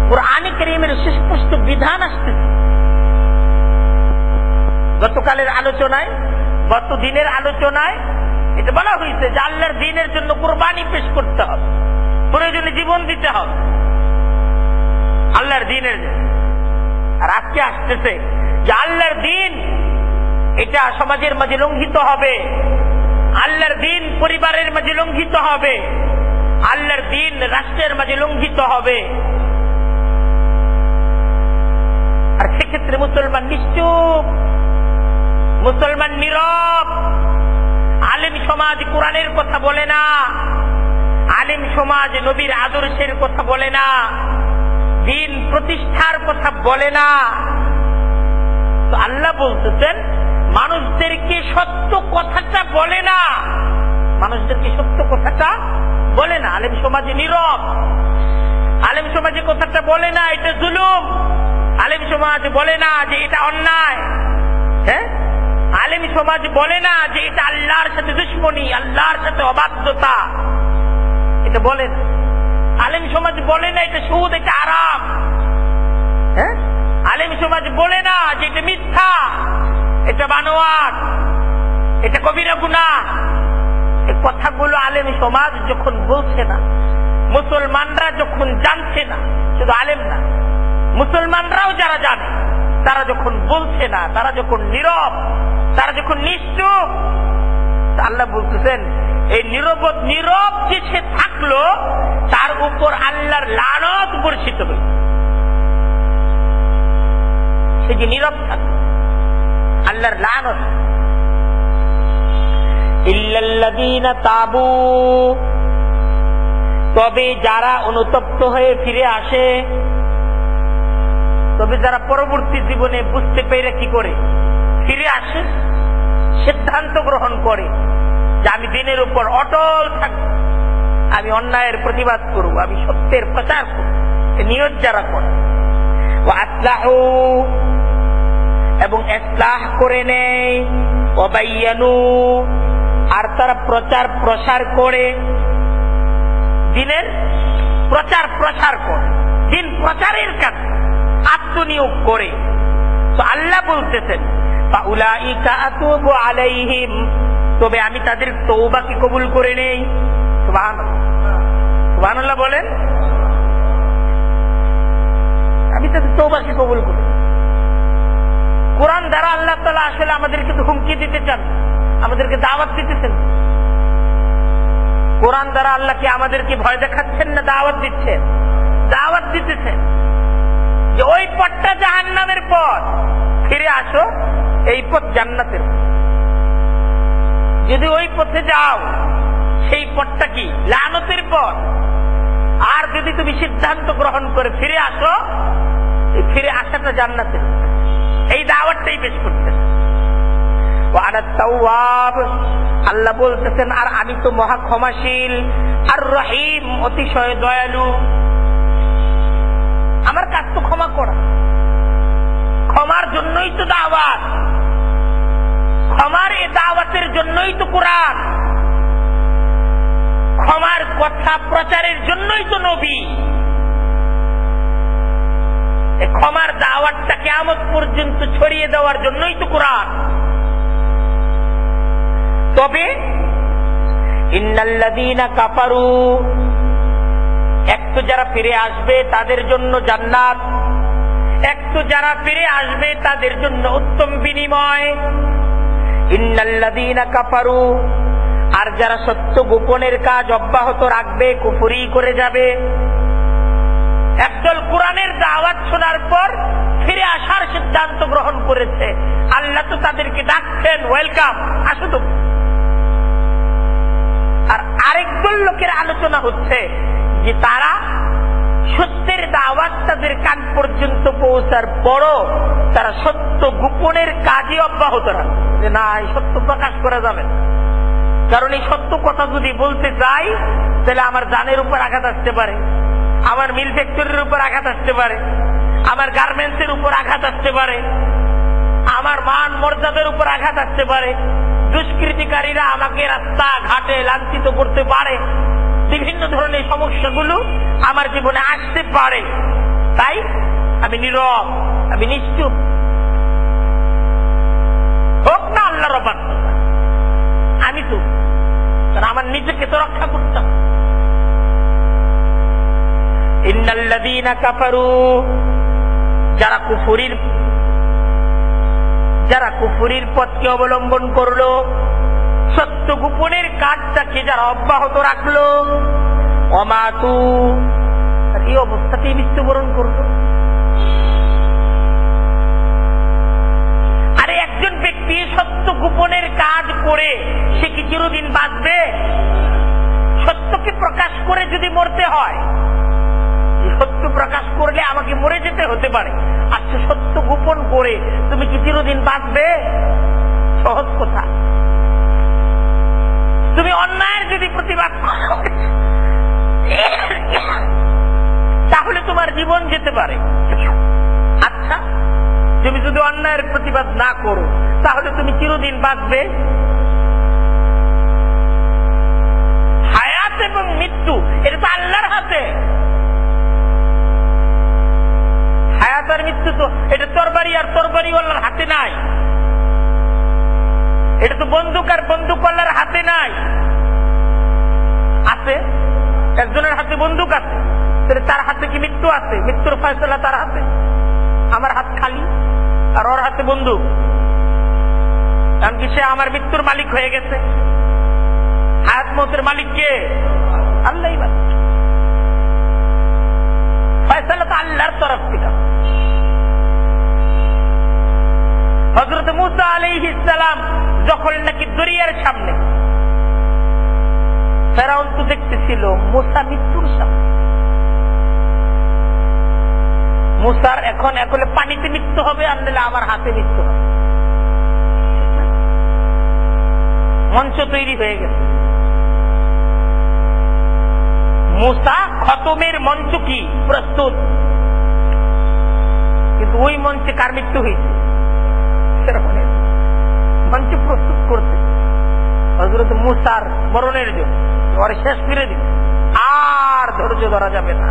S1: কুরআনে কারীমের সুস্পষ্ট বিধান আসতেছে। গতকালের আলোচনায়, গত দিনের আলোচনায় এটা বলা হয়েছে যে আল্লাহর দ্বীনের জন্য কুরবানি পেশ করতে হবে, প্রয়োজনে জীবন দিতে হবে আল্লাহর দ্বীনের জন্য। আর আজকে আসতেছে যে আল্লাহর দ্বীন এটা সমাজের মাঝে লঙ্ঘিত হবে, আল্লাহর দ্বীন পরিবারের মাঝে লঙ্ঘিত হবে, আল্লাহর দ্বীন রাষ্ট্রের মাঝে লঙ্ঘিত হবে। আর সেক্ষেত্রে মুসলমান নিশ্চুপ, মুসলমান নীরব। আলেম সমাজ কোরআনের কথা বলে না, আলেম সমাজ নবীর আদর্শের কথা বলে না, দ্বীন প্রতিষ্ঠার কথা বলে না। তো আল্লাহ বলতেছেন মানুষদেরকে সত্য কথাটা বলে না, মানুষদেরকে সত্য কথাটা বলে না। আলেম সমাজে নীরব, আলেম সমাজে কথাটা বলে না এটা জুলুম, আলেম সমাজ বলে না যে এটা অন্যায়। হ্যাঁ, আলেম সমাজ বলে না যে এটা আল্লাহর সাথে দুশ্মনী, আল্লাহর সাথে অবাধ্যতা, এটা বলে না। আলেম সমাজ বলে না এটা সুদ, এটা আরাম। হ্যাঁ, আলেম সমাজ বলে না যে এটা মিথ্যা, এটা বানোয়াট, এটা কবিরা গুনাহ। এই কথাগুলো আলেম সমাজ যখন বলছে না, মুসলমানরা যখন জানছে না, শুধু আলেম না, মুসলমানরাও যারা জানে, তারা যখন বলছে না, তারা যখন নীরব, তারা যখন নিশ্চুপ, আল্লাহ বলতেছেন এই নীরব যে সে থাকলো তার উপর আল্লাহর লানত বর্ষিত হইল। সে যে নীরব থাকলো, আল্লাহর লানত। ইল্লাল্লাযীনা তাবু, তবে যারা অনুতপ্ত হয়ে ফিরে আসে, তবে যারা পরবর্তী জীবনে বুঝতে পেরে কি করে ফিরে আসে, সিদ্ধান্ত গ্রহণ করে যে আমি দ্বীনের উপর অটল থাকব, আমি অন্যায়ের প্রতিবাদ করব, আমি সত্যের প্রচার করব, নিয়ত যারা করে, ওয়াসলাহু, এবং ইসলাহ করে নেয়, ওয়াবায়ানু, আর তারা প্রচার প্রসার করে, দ্বীনের প্রচার প্রসার করে, দ্বীন প্রচারের কাছে আত্মনিয়োগ করে। তো আল্লাহ বলতেছেন ফাউলাইকা আতুবু আলাইহিম, তবে আমি তাদের তওবাকে কবুল করে নেই। সুবহানাল্লাহ, সুবহানাল্লাহ বলেন। আমি তাদের তওবাকে কবুল করি। কোরআন দ্বারা আল্লাহ তাআলা আসলে আমাদেরকে তো হুমকি দিতে চান, আমাদেরকে দাওয়াত দিতেছেন। কোরআন দ্বারা আল্লাহ কি আমাদেরকে ভয় দেখাচ্ছেন না দাওয়াত দিচ্ছেন? দাওয়াত দিতেছেন যে ওই পথটা জাহান্নামের পথ, ফিরে আসো, এই পথ জান্নাতের। যদি ওই পথে যাও সেই পথটা কি লানতের পথ। আর যদি তুমি সিদ্ধান্ত গ্রহণ করে ফিরে আসো, এই ফিরে আসাটা জান্নাতের। এই দাওয়াতটাই পেশ করতেন। আল্লাহ বলতেছেন আর আমি তো মহা ক্ষমাশীল, আর রহিম অতিশয় দয়ালু। আমার কাজ তো ক্ষমা করা, ক্ষমার জন্যই তো দাওয়াত, ক্ষমার এই দাওয়াতের জন্যই তো কোরআন, ক্ষমার কথা প্রচারের জন্যই তো নবী। ক্ষমার দাওয়াতটা কিয়ামত পর্যন্ত ছড়িয়ে দেওয়ার জন্যই তো কোরআন। তবে ইন্নাল্লাযীনা কাফারু, একটু যারা ফিরে আসবে তাদের জন্য জান্নাত, একটু যারা ফিরে আসবে তাদের জন্য উত্তম বিনিময়। ইন্নাল্লাযীনা কাফারু, আর যারা সত্য গোপনের কাজ অব্যাহত রাখবে, কুফরি করে যাবে। একদল কোরআনের দাওয়াত শোনার পর ফিরে আসার সিদ্ধান্ত গ্রহণ করেছে, আল্লাহ তো তাদেরকে ডাকছেন, ওয়েলকাম, আসো তো। আর আরেকদল লোকের আলোচনা হচ্ছে যে তারা সত্যের দাওয়াত তাদের কান পর্যন্ত পৌঁছার পরও তারা সত্য গোপনের কাজে অব্যাহত রাখে, যে না, এই সত্য প্রকাশ করা যাবে না, কারণ এই সত্য কথা যদি বলতে যাই তাহলে আমার জানের উপর আঘাত আসতে পারে, আমার মিল ফ্যাক্টরির উপর আঘাত আসতে পারে, আমার গার্মেন্টসের উপর আঘাত আসতে পারে, আমার মান মর্যাদার উপর আঘাত আসতে পারে, দুষ্কৃতিকারীরা আমাকে রাস্তা ঘাটে লাঞ্ছিত করতে পারে, বিভিন্ন ধরনের সমস্যাগুলো আমার জীবনে আসতে পারে। তাই আমি নীরব, আমি নিশ্চুপ, হোক না আল্লাহর অবাধ্যতা, আমি তো আমার নিজেকে তো রক্ষা করতাম। ইন্নাল্লাযীনা কাফারু, যারা কুফরির পথকে অবলম্বন করলো, সত্য গোপনের কাজটাকে যারা অব্যাহত রাখলো, অমাতু, এই অবস্থাতেই মৃত্যুবরণ করলো। আরে একজন ব্যক্তি সত্য গোপনের কাজ করে সে কি চিরদিন বাঁচবে? সত্যকে প্রকাশ করে যদি মরতে হয়, সত্য প্রকাশ করলে আমাকে মরে যেতে হতে পারে। আচ্ছা, সত্য গোপন করে তুমি কি চিরদিন বাঁচবে? সহজ কথা। তুমি অন্যায়ের যদি প্রতিবাদ করো তাহলে তোমার জীবন যেতে পারে। আচ্ছা, তুমি যদি অন্যায়ের প্রতিবাদ না করো তাহলে তুমি চিরদিন বাঁচবে? হায়াত এবং মৃত্যু এটা তো আল্লাহর হাতে। হায়াত আর মৃত্যু তো এটা তরবারি আর তরবারিওয়ালার হাতে নাই, এটা তো বন্দুক আর বন্দুকওয়ালার হাতে নাই। আছে, একজনের হাতে বন্দুক আছে, তার হাতে কি মৃত্যু আছে? মৃত্যুর ফয়সালা তার হাতে। আমার হাত খালি আর ওর হাতে বন্দুক, এমনকি সে আমার মৃত্যুর মালিক হয়ে গেছে। হায়াত মৌতের মালিক কে? আল্লাহই মালিক। ফয়সালা তো আল্লাহর তরফ থেকে। হযরত মুসা আলাইহিস সালাম যখন নাকি দরিয়ার সামনে, ফেরাউন তো দেখতেছিল মুসা মৃত্যুর সামনে। মুসার এখন একলে পানিতে মৃত্যু হবে, আর নাহলে আমার হাতে মৃত্যু হবে। মঞ্চ তৈরি হয়ে গেছে। মুসা খতমের মঞ্চ কি প্রস্তুত, কিন্তু ওই মঞ্চে কার মৃত্যু হয়েছে? মঞ্চ প্রস্তুত করতে হযরত মুসার মরণের জন্য ওর শেষ ফিরে দিন। আর ধৈর্য ধরা যাবে না,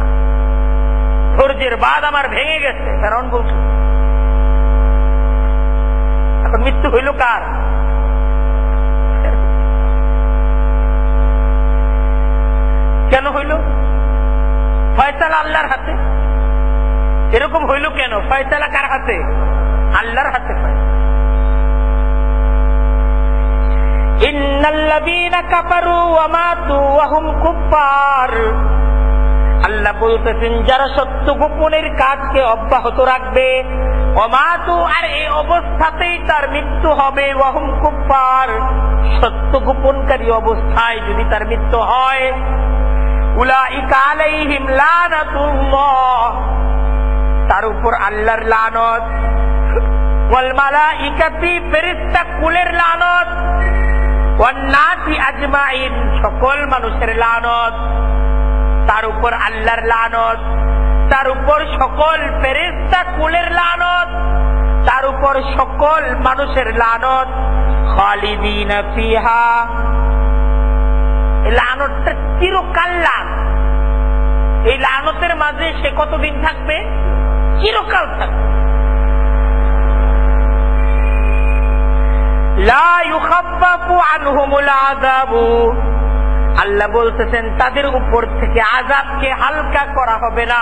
S1: ধৈর্যের বাঁধ আমার ভেঙে গেছে। ফেরাউন বলছে এখন মৃত্যু হইল কার? কেন হইল? ফয়সালা আল্লাহর হাতে। এরকম হইল কেন? ফয়সালা কার হাতে? আল্লাহর হাতে। ইন্নাল্লাযীনা কাফারু ওয়া মাতু ওয়া হুম কুফফার। আল্লাহ বলতেছেন যারা সত্য গোপনের কাজকে অব্যাহত রাখবে, অমাতু, আর এই অবস্থাতেই তার মৃত্যু হবে, ওয়া হুম কুফফার, সত্য গোপনকারী অবস্থায় যদি তার মৃত্যু হয়, উলাইকা আলাইহিম লানাতুল্লাহ, তার উপর আল্লাহর লানত, ওয়াল মালাইকাতি, ফেরেশতা কুলের লানত, ওয়ান নাসি আজমাইন, সকল মানুষের লানত, তার উপর আল্লাহর লানত, তার উপর সকল ফেরেশতা কুলের লানত, তার উপর সকল মানুষের লানত, খালিদিনা ফিহা, এই লানতটা চিরকাল লানত। এই লানতের মাঝে সে কতদিন থাকবে? চিরকাল থাকবে। লা ইউখাফফাফু আনহুমুল আযাবু, আল্লাহ বলতেছেন তাদের উপর থেকে আযাবকে হালকা করা হবে না।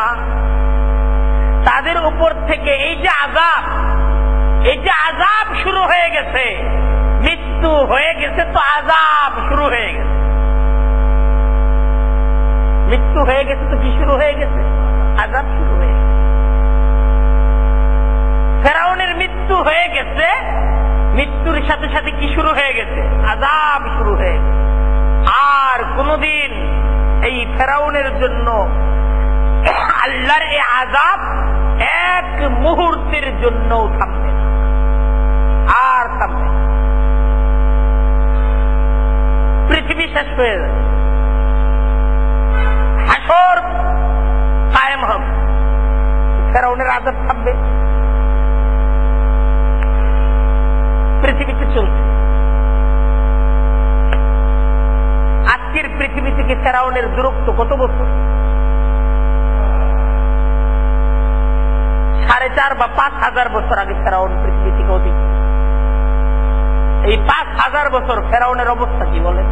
S1: তাদের উপর থেকে এই যে আযাব শুরু হয়ে গেছে, মৃত্যু হয়ে গেছে তো আযাব শুরু হয়ে গেছে। মৃত্যু হয়ে গেছে তো কি শুরু হয়ে গেছে? আযাব শুরু হয়ে গেছে। ফেরাউনের মৃত্যু হয়ে গেছে, মৃত্যুর সাথে সাথে কি শুরু হয়ে গেছে? আযাব শুরু হয়ে গেছে। আর কোনদিন এই ফেরাউনের জন্য আল্লাহর এই আযাব এক মুহূর্তের জন্য থামবে না, আর থামবে না। পৃথিবী শেষ হয়ে যাবে, হাসর কায়েম হবে, ফেরাউনের আযাব থামবে? পৃথিবীতে চলছে। আজকের পৃথিবী থেকে ফেরাউনের দূরত্ব কত বছর? 4.5 বা 5,000 বছর আগে ফেরাউন পৃথিবী থেকে অধিক। এই 5,000 বছর ফেরাউনের অবস্থা কি বলেন?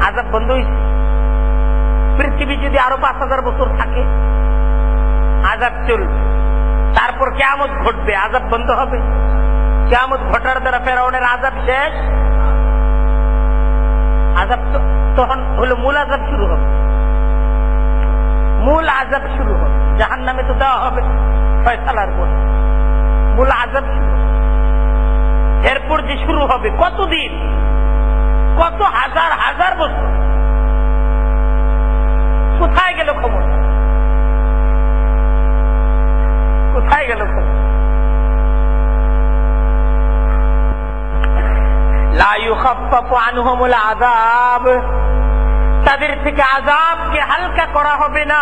S1: আযাব বন্ধ হয়েছে? পৃথিবী যদি আরো 5,000 বছর থাকে, আযাব চলবে। তারপর কিয়ামত ঘটবে, আযাব বন্ধ হবে? কিয়ামত ঘটার দ্বারা ফেরাউনের আযাব শেষ? আযাব তখন হলো মূল আযাব শুরু হবে, মূল আযাব শুরু হবে। জাহান্নামে তো দেওয়া হবে ফয়সালার পর, মূল আযাব শুরু। এরপর যে শুরু হবে কতদিন, কত হাজার হাজার বছর, কোথায় গেল খবর? কোথায় গেল খবর? লা ইউখাফফাফু আনহুমুল আযাব, তাদের থেকে আযাবকে হালকা করা হবে না।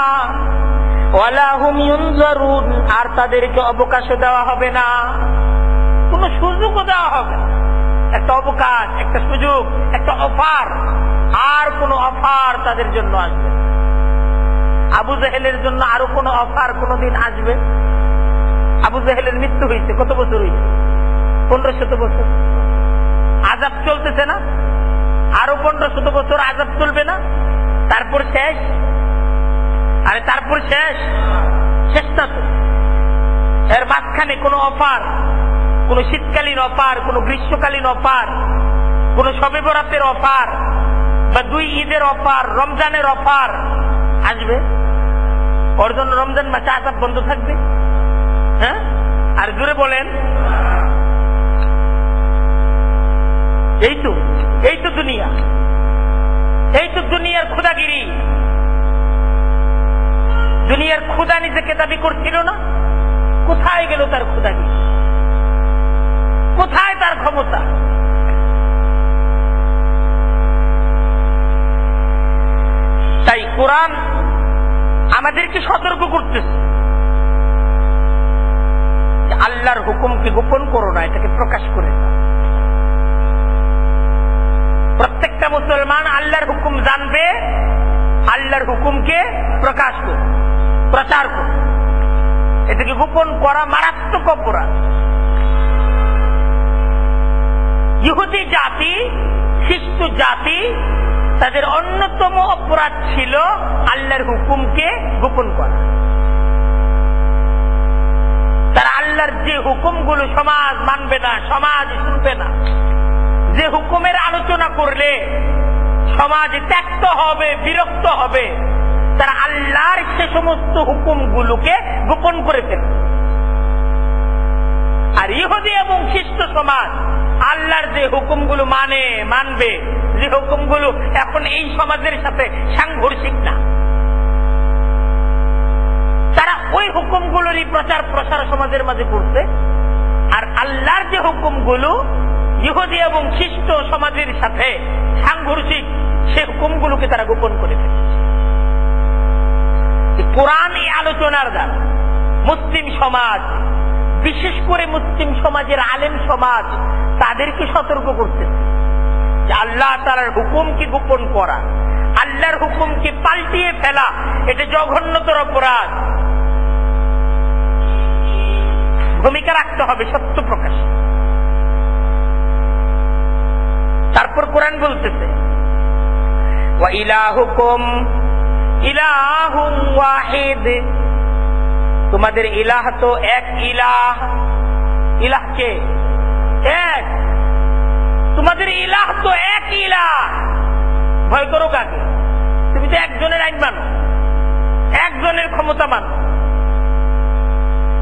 S1: ওয়ালা হুম ইউনজারুন, আর তাদেরকে অবকাশও দেওয়া হবে না, কোন সুযোগও দেওয়া হবে না। একটা অবকাশ, একটা সুযোগ, একটা অফার, আর কোন অফার তাদের জন্য আসবে। আবু জেহেলের জন্য আরো কোন অফার কোনদিন আসবে? আবু জেহেলের মৃত্যু হয়েছে, কত বছর হয়েছে? 1500 বছর। আযাব চলতেছে না? আরো 1500 বছর আযাব চলবে না? তারপর শেষ? আরে তারপর শেষ? শেষ না তো। এর মাঝখানে কোন অফার, কোন শীতকালীন অফার, কোন গ্রীষ্মকালীন অফার, কোন শবে বরাতের অফার, বা 2 ঈদের অফার, রমজানের অফার আসবে? ওর জন্য রমজান মাসে আযাব বন্ধ থাকবে? হ্যাঁ, আর জোরে বলেন। এই তো দুনিয়া, এই তো দুনিয়ার খুদাগিরি। দুনিয়ার খুদা নিজেকে দাবি করছিল না? কোথায় গেল তার খুদাগিরি? কোথায় তার ক্ষমতা? তাই কোরআন আমাদেরকে সতর্ক করতেছে, আল্লাহর হুকুমকে গোপন করো না, এটাকে প্রকাশ করে দাও। প্রত্যেকটা মুসলমান আল্লাহর হুকুম জানবে, আল্লাহর হুকুমকে প্রকাশ করো, প্রচার করো। এটাকে গোপন করা মারাত্মক অপরাধ। ইহুদি জাতি, খ্রিস্ট জাতি, তাদের অন্যতম অপরাধ ছিল আল্লাহর হুকুমকে গোপন করা। তারা আল্লাহর যে হুকুমগুলো সমাজ মানবে না, সমাজ শুনবে না, যে হুকুমের আলোচনা সমাজ ত্যক্ত হবে, বিরক্ত হবে, তারা আল্লাহর সে সমস্ত হুকুমগুলোকে গোপন করে ফেলবে। আর ইহুদি এবং খ্রিস্ট সমাজ আল্লাহর যে হুকুমগুলো মানবে, যে হুকুমগুলো এখন এই সমাজের সাথে সাংঘর্ষিক না, তারা ওই হুকুমগুলোরই প্রচার প্রসার সমাজের মাঝে করছে। আর আল্লাহর যে হুকুমগুলো ইহুদি এবং খ্রিস্ট সমাজের সাথে সাংঘর্ষিক, সে হুকুমগুলোকে তারা গোপন করে ফেলেছে। কোরআন এই আলোচনার দ্বারা মুসলিম সমাজ, বিশেষ করে মুসলিম সমাজের আলেম সমাজ, তাদেরকে সতর্ক করতেছে যে আল্লাহ তাআলার হুকুমকে গোপন করা, আল্লাহর হুকুমকে পাল্টিয়ে ফেলা, এটা জঘন্যতর অপরাধ। ভূমিকা রাখতে হবে সত্য প্রকাশে। তারপর কোরআন বলতেছে ওয়া ইলাহুকুম ইলাহুম ওয়াহিদ, তোমাদের ইলাহ তো এক ইলাহ। ইলাহ কে? এক। তোমাদের ইলাহ তো এক ইলাহ। ভয় করো কাকে? তুমি তো একজনের আইন মানো, একজনের ক্ষমতা মানো।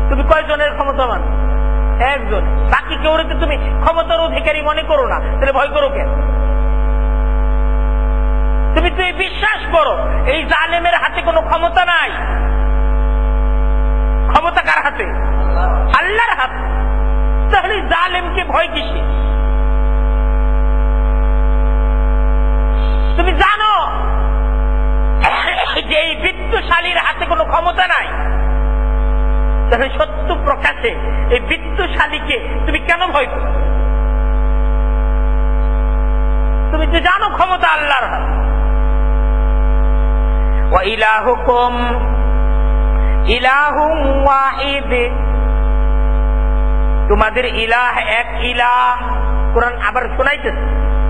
S1: তুমি কয়জনের ক্ষমতা মানো? একজন। বাকি কেউ তুমি ক্ষমতার অধিকারী মনে করো না, তাহলে ভয় করো কেন? তুমি তো বিশ্বাস করো এই জালেমের হাতে কোনো ক্ষমতা নাই। ক্ষমতা কার হাতে? আল্লাহর হাতে। তাহলে জালেমকে ভয় কিসে? তুমি জানো যে এই বিত্তশালীর হাতে কোনো ক্ষমতা নাই, তাহলে সত্য প্রকাশে এই বিত্তশালীকে তুমি কেন ভয় করো? তুমি তো জানো ক্ষমতা আল্লাহর হাতে। ওয়া ইলাহুকুম ইলাহুম ওয়াহিদ, তোমাদের ইলাহ এক ইলাহ। কোরআন আবার শোনাইতেছে,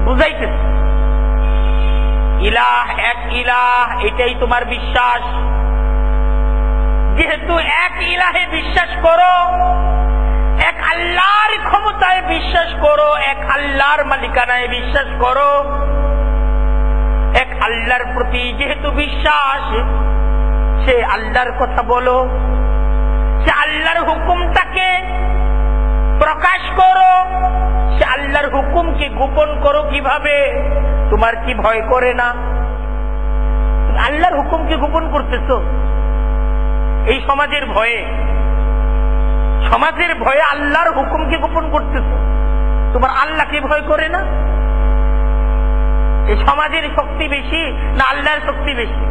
S1: বুঝাইতেছে ইলাহ এক ইলাহ, এটাই তোমার বিশ্বাস। যেহেতু এক ইলাহে বিশ্বাস করো, এক আল্লাহর ক্ষমতায় বিশ্বাস করো, এক আল্লাহর মালিকানায় বিশ্বাস করো, এক আল্লাহর প্রতি যেহেতু বিশ্বাস, সে আল্লাহর কথা বলো, সে আল্লাহর হুকুমটাকে প্রকাশ করো, সে আল্লাহর হুকুমকে গোপন করো কিভাবে? তোমার কি ভয় করে না? আল্লাহর হুকুমকে গোপন করতেছ এই সমাজের ভয়ে, সমাজের ভয়ে আল্লাহর হুকুমকে গোপন করতেছ। তোমার আল্লাহকে ভয় করে না? এই সমাজের শক্তি বেশি না আল্লাহর শক্তি বেশি?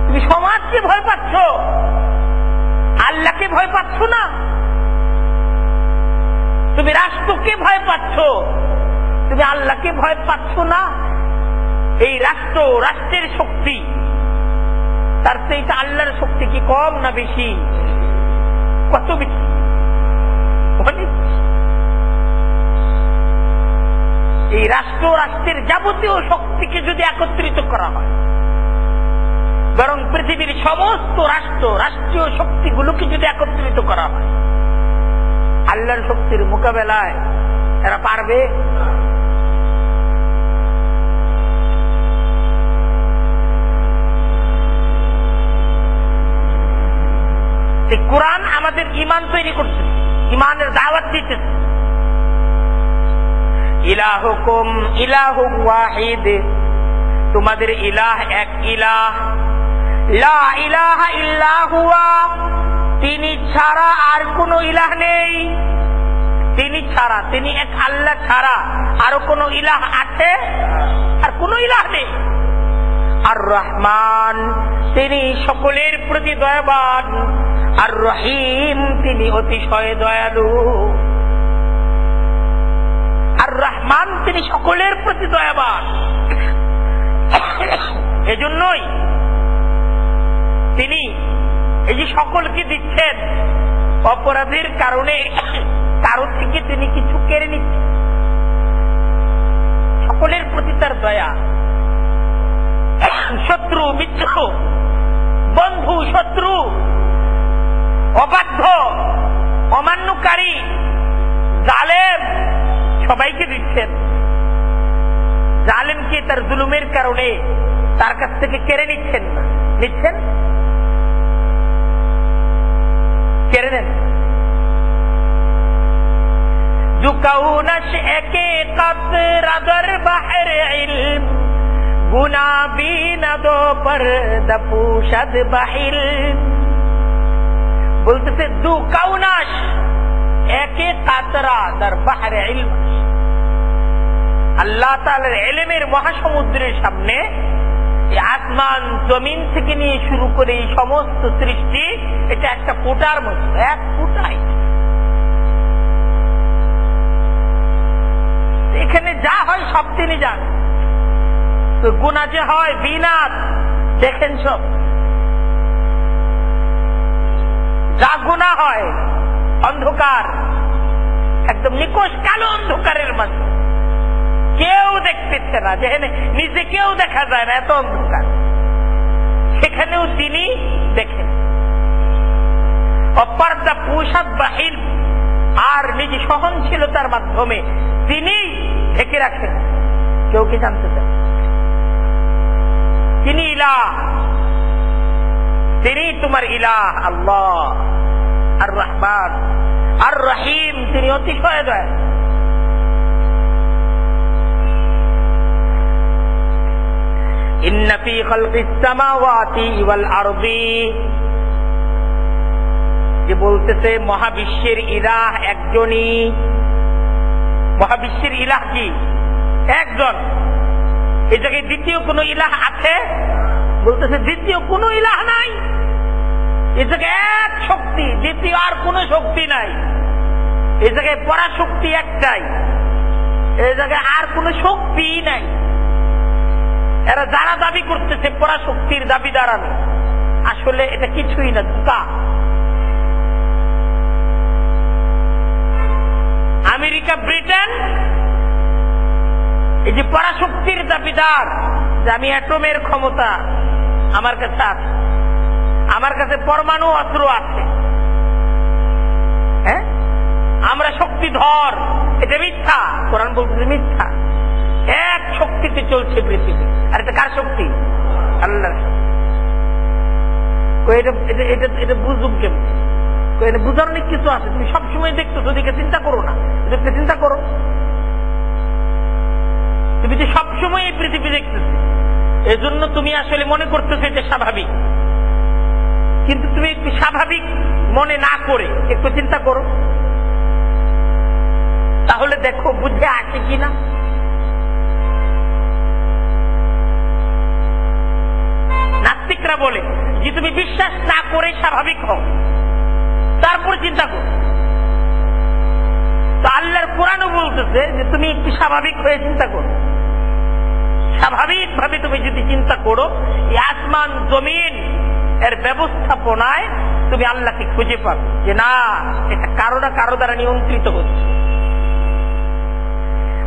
S1: তুমি সমাজকে ভয় পাচ্ছ, আল্লাহকে ভয় পাচ্ছ না। তুমি রাষ্ট্রকে ভয় পাচ্ছ, তুমি আল্লাহকে ভয় পাচ্ছ না। এই রাষ্ট্র, রাষ্ট্রের শক্তি, তার চেয়ে আল্লাহর শক্তি কি কম না বেশি? কত বেশি? অনেক। এই রাষ্ট্র, রাষ্ট্রের যাবতীয় শক্তিকে যদি একত্রিত করা হয়, বরং পৃথিবীর সমস্ত রাষ্ট্র, রাষ্ট্রীয় শক্তিগুলোকে যদি একত্রিত করা হয়, আল্লাহর শক্তির মোকাবেলায় এরা পারবে? কোরআন আমাদের ঈমান তৈরি করছে, ঈমানের দাওয়াত দিতেছে। ইলাহুকুম ইলাহুম ওয়াহিদ, তোমাদের ইলাহ এক ইলাহ। লা ইলাহা ইল্লা হুয়া, তিনি ছাড়া আর কোন ইলাহ নেই। তিনি ছাড়া, তিনি এক আল্লাহ ছাড়া আরো কোন ইলাহ আছে? আর কোন ইলাহ নেই। আর রহমান, তিনি সকলের প্রতি দয়াবান। আর রহিম, তিনি অতিশয় দয়ালু। আর রহমান, তিনি সকলের প্রতি দয়াবান। এজন্যই তিনি এই যে সকলকে দিচ্ছেন, অপরাধের কারণে কারো থেকে তিনি কিছু কেড়ে নিচ্ছেন। সকলের প্রতি তার দয়া। শত্রু, মিত্র, বন্ধু, শত্রু, অবাধ্য, অমান্যকারী, জালেম, সবাইকে দিচ্ছেন। আজকে তার জুলুমের কারণে তার কাছ থেকে কেড়ে নিচ্ছেন না, নিচ্ছেন, কেড়ে নেন। जो कौनश एके कतरा दर बहर इल्म गुना भी न दो पर दपूशद बहिल। বলতেছে দু কৌনাশ একে কাতরা দর বাহর ইলম, আল্লাহ তাআলার ইলমের মহাসমুদ্রের সামনে এই আসমান জমিন থেকে নিয়ে শুরু করে এই সমস্ত সৃষ্টি এটা একটা ফোঁটার মতো, এক ফোঁটাই। এখানে যা হয় সব তিনি জান। তো গুনাহ যে হয় বিনাশ দেখেন সব, যা গুনাহ হয় অন্ধকার, একদম নিকোষ কালো অন্ধকারের মাঝে কেউ দেখতেছে না, যেখানে নিজে কেউ দেখা যায় না, এত অন্ধকার, সেখানেও তিনি দেখেন। অপর্দা পুষাদ বাহির, আর নিজে সহনশীলতার মাধ্যমে তিনি ঢেকে রাখেন, কেউ কি জানতে চান? তিনি ইলাহ, তিনি তোমার ইলাহ আল্লাহ আর রহমান আর রহিম, তিনি অতিশয় দয়ালু। ইন্না ফী খালকিস সামাওয়াতি ওয়াল আরদি, যে বলতেছে মহাবিশ্বের ইলাহ একজনই। মহাবিশ্বের ইলাহ কি? একজন। এই জায়গায় দ্বিতীয় কোন ইলাহ আছে? বলতেছে দ্বিতীয় কোন ইলাহ নাই। এই জায়গায় এক শক্তি, দ্বিতীয় আর কোন শক্তি নাই। এই জায়গায় পরাশক্তি একটাই, এই জায়গায় আর কোন শক্তি নাই। এরা যারা দাবি করতেছে পরাশক্তির দাবি দাঁড়ানো, আসলে এটা কিছুই না, ধোঁকা। আমেরিকা, ব্রিটেন এই যে পরাশক্তির দাবিদার, যে আমি অ্যাটমের ক্ষমতা আমার কাছে আছে, আমার কাছে পরমাণু অস্ত্র আছে, হ্যাঁ আমরা শক্তিধর, এটা মিথ্যা। কোরআন বলতেছে মিথ্যা। এক শক্তিতে চলছে পৃথিবী, আর এটা কার শক্তি? আল্লাহর শক্তি। এটা বুঝুম কেমন? এটা বুঝার অনেক কিছু আছে, তুমি সবসময় দেখতেছো, দিকে চিন্তা করো না, দেখতে চিন্তা করো। তুমি যে সবসময় এই পৃথিবী দেখতেছো, এজন্য তুমি আসলে মনে করতেছো এটা স্বাভাবিক, কিন্তু তুমি একটু স্বাভাবিক মনে না করে একটু চিন্তা করো, তাহলে দেখো বুঝে আসে কিনা। নাস্তিকরা বলে যে তুমি বিশ্বাস না করে স্বাভাবিক হও, তারপর চিন্তা করো। তো আল্লাহর কোরআনও বলতেছে যে তুমি একটু স্বাভাবিক হয়ে চিন্তা করো। স্বাভাবিক ভাবে তুমি যদি চিন্তা করো, এই আসমান জমিন এর ব্যবস্থাপনায় তুমি আল্লাহকে খুঁজে পাবে, যে না এটা কারো না কারো দ্বারা নিয়ন্ত্রিত হচ্ছে।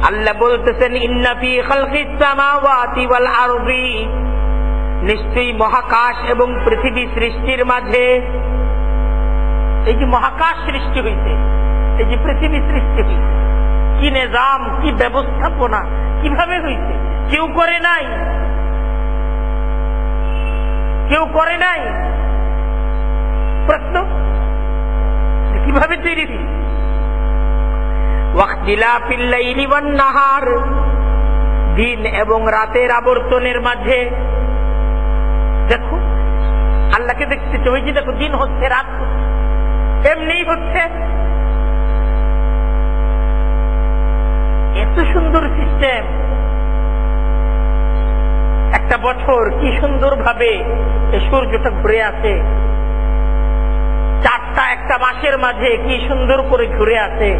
S1: আল্লাহ বলতেছেন ইন্না ফী খালকিস সামাওয়াতি ওয়াল আরদি, নিশ্চয়ই মহাকাশ এবং পৃথিবী সৃষ্টির মাঝে, এই যে মহাকাশ সৃষ্টি হইছে, এই যে পৃথিবী সৃষ্টি হইছে, কি নিজাম, কি ব্যবস্থাপনা, কিভাবে হইছে, কেউ করে নাই, কেউ করে নাই। প্রশ্ন কিভাবে তৈরি হইছে? ওয়াখতিলাফিল লাইলি ওয়ান নাহার, দিন এবং রাতের আবর্তনের মাঝে। দেখো আল্লাহকে দেখতেছে, ওই যে দেখো দিন হচ্ছে রাত হচ্ছে, এমনি হচ্ছে। এত সুন্দর সিস্টেম, একটা বছর কি সুন্দর ভাবে সূর্যটা ঘুরে আসে, চারটা একটা মাসের মাঝে কি সুন্দর করে ঘুরে আসে।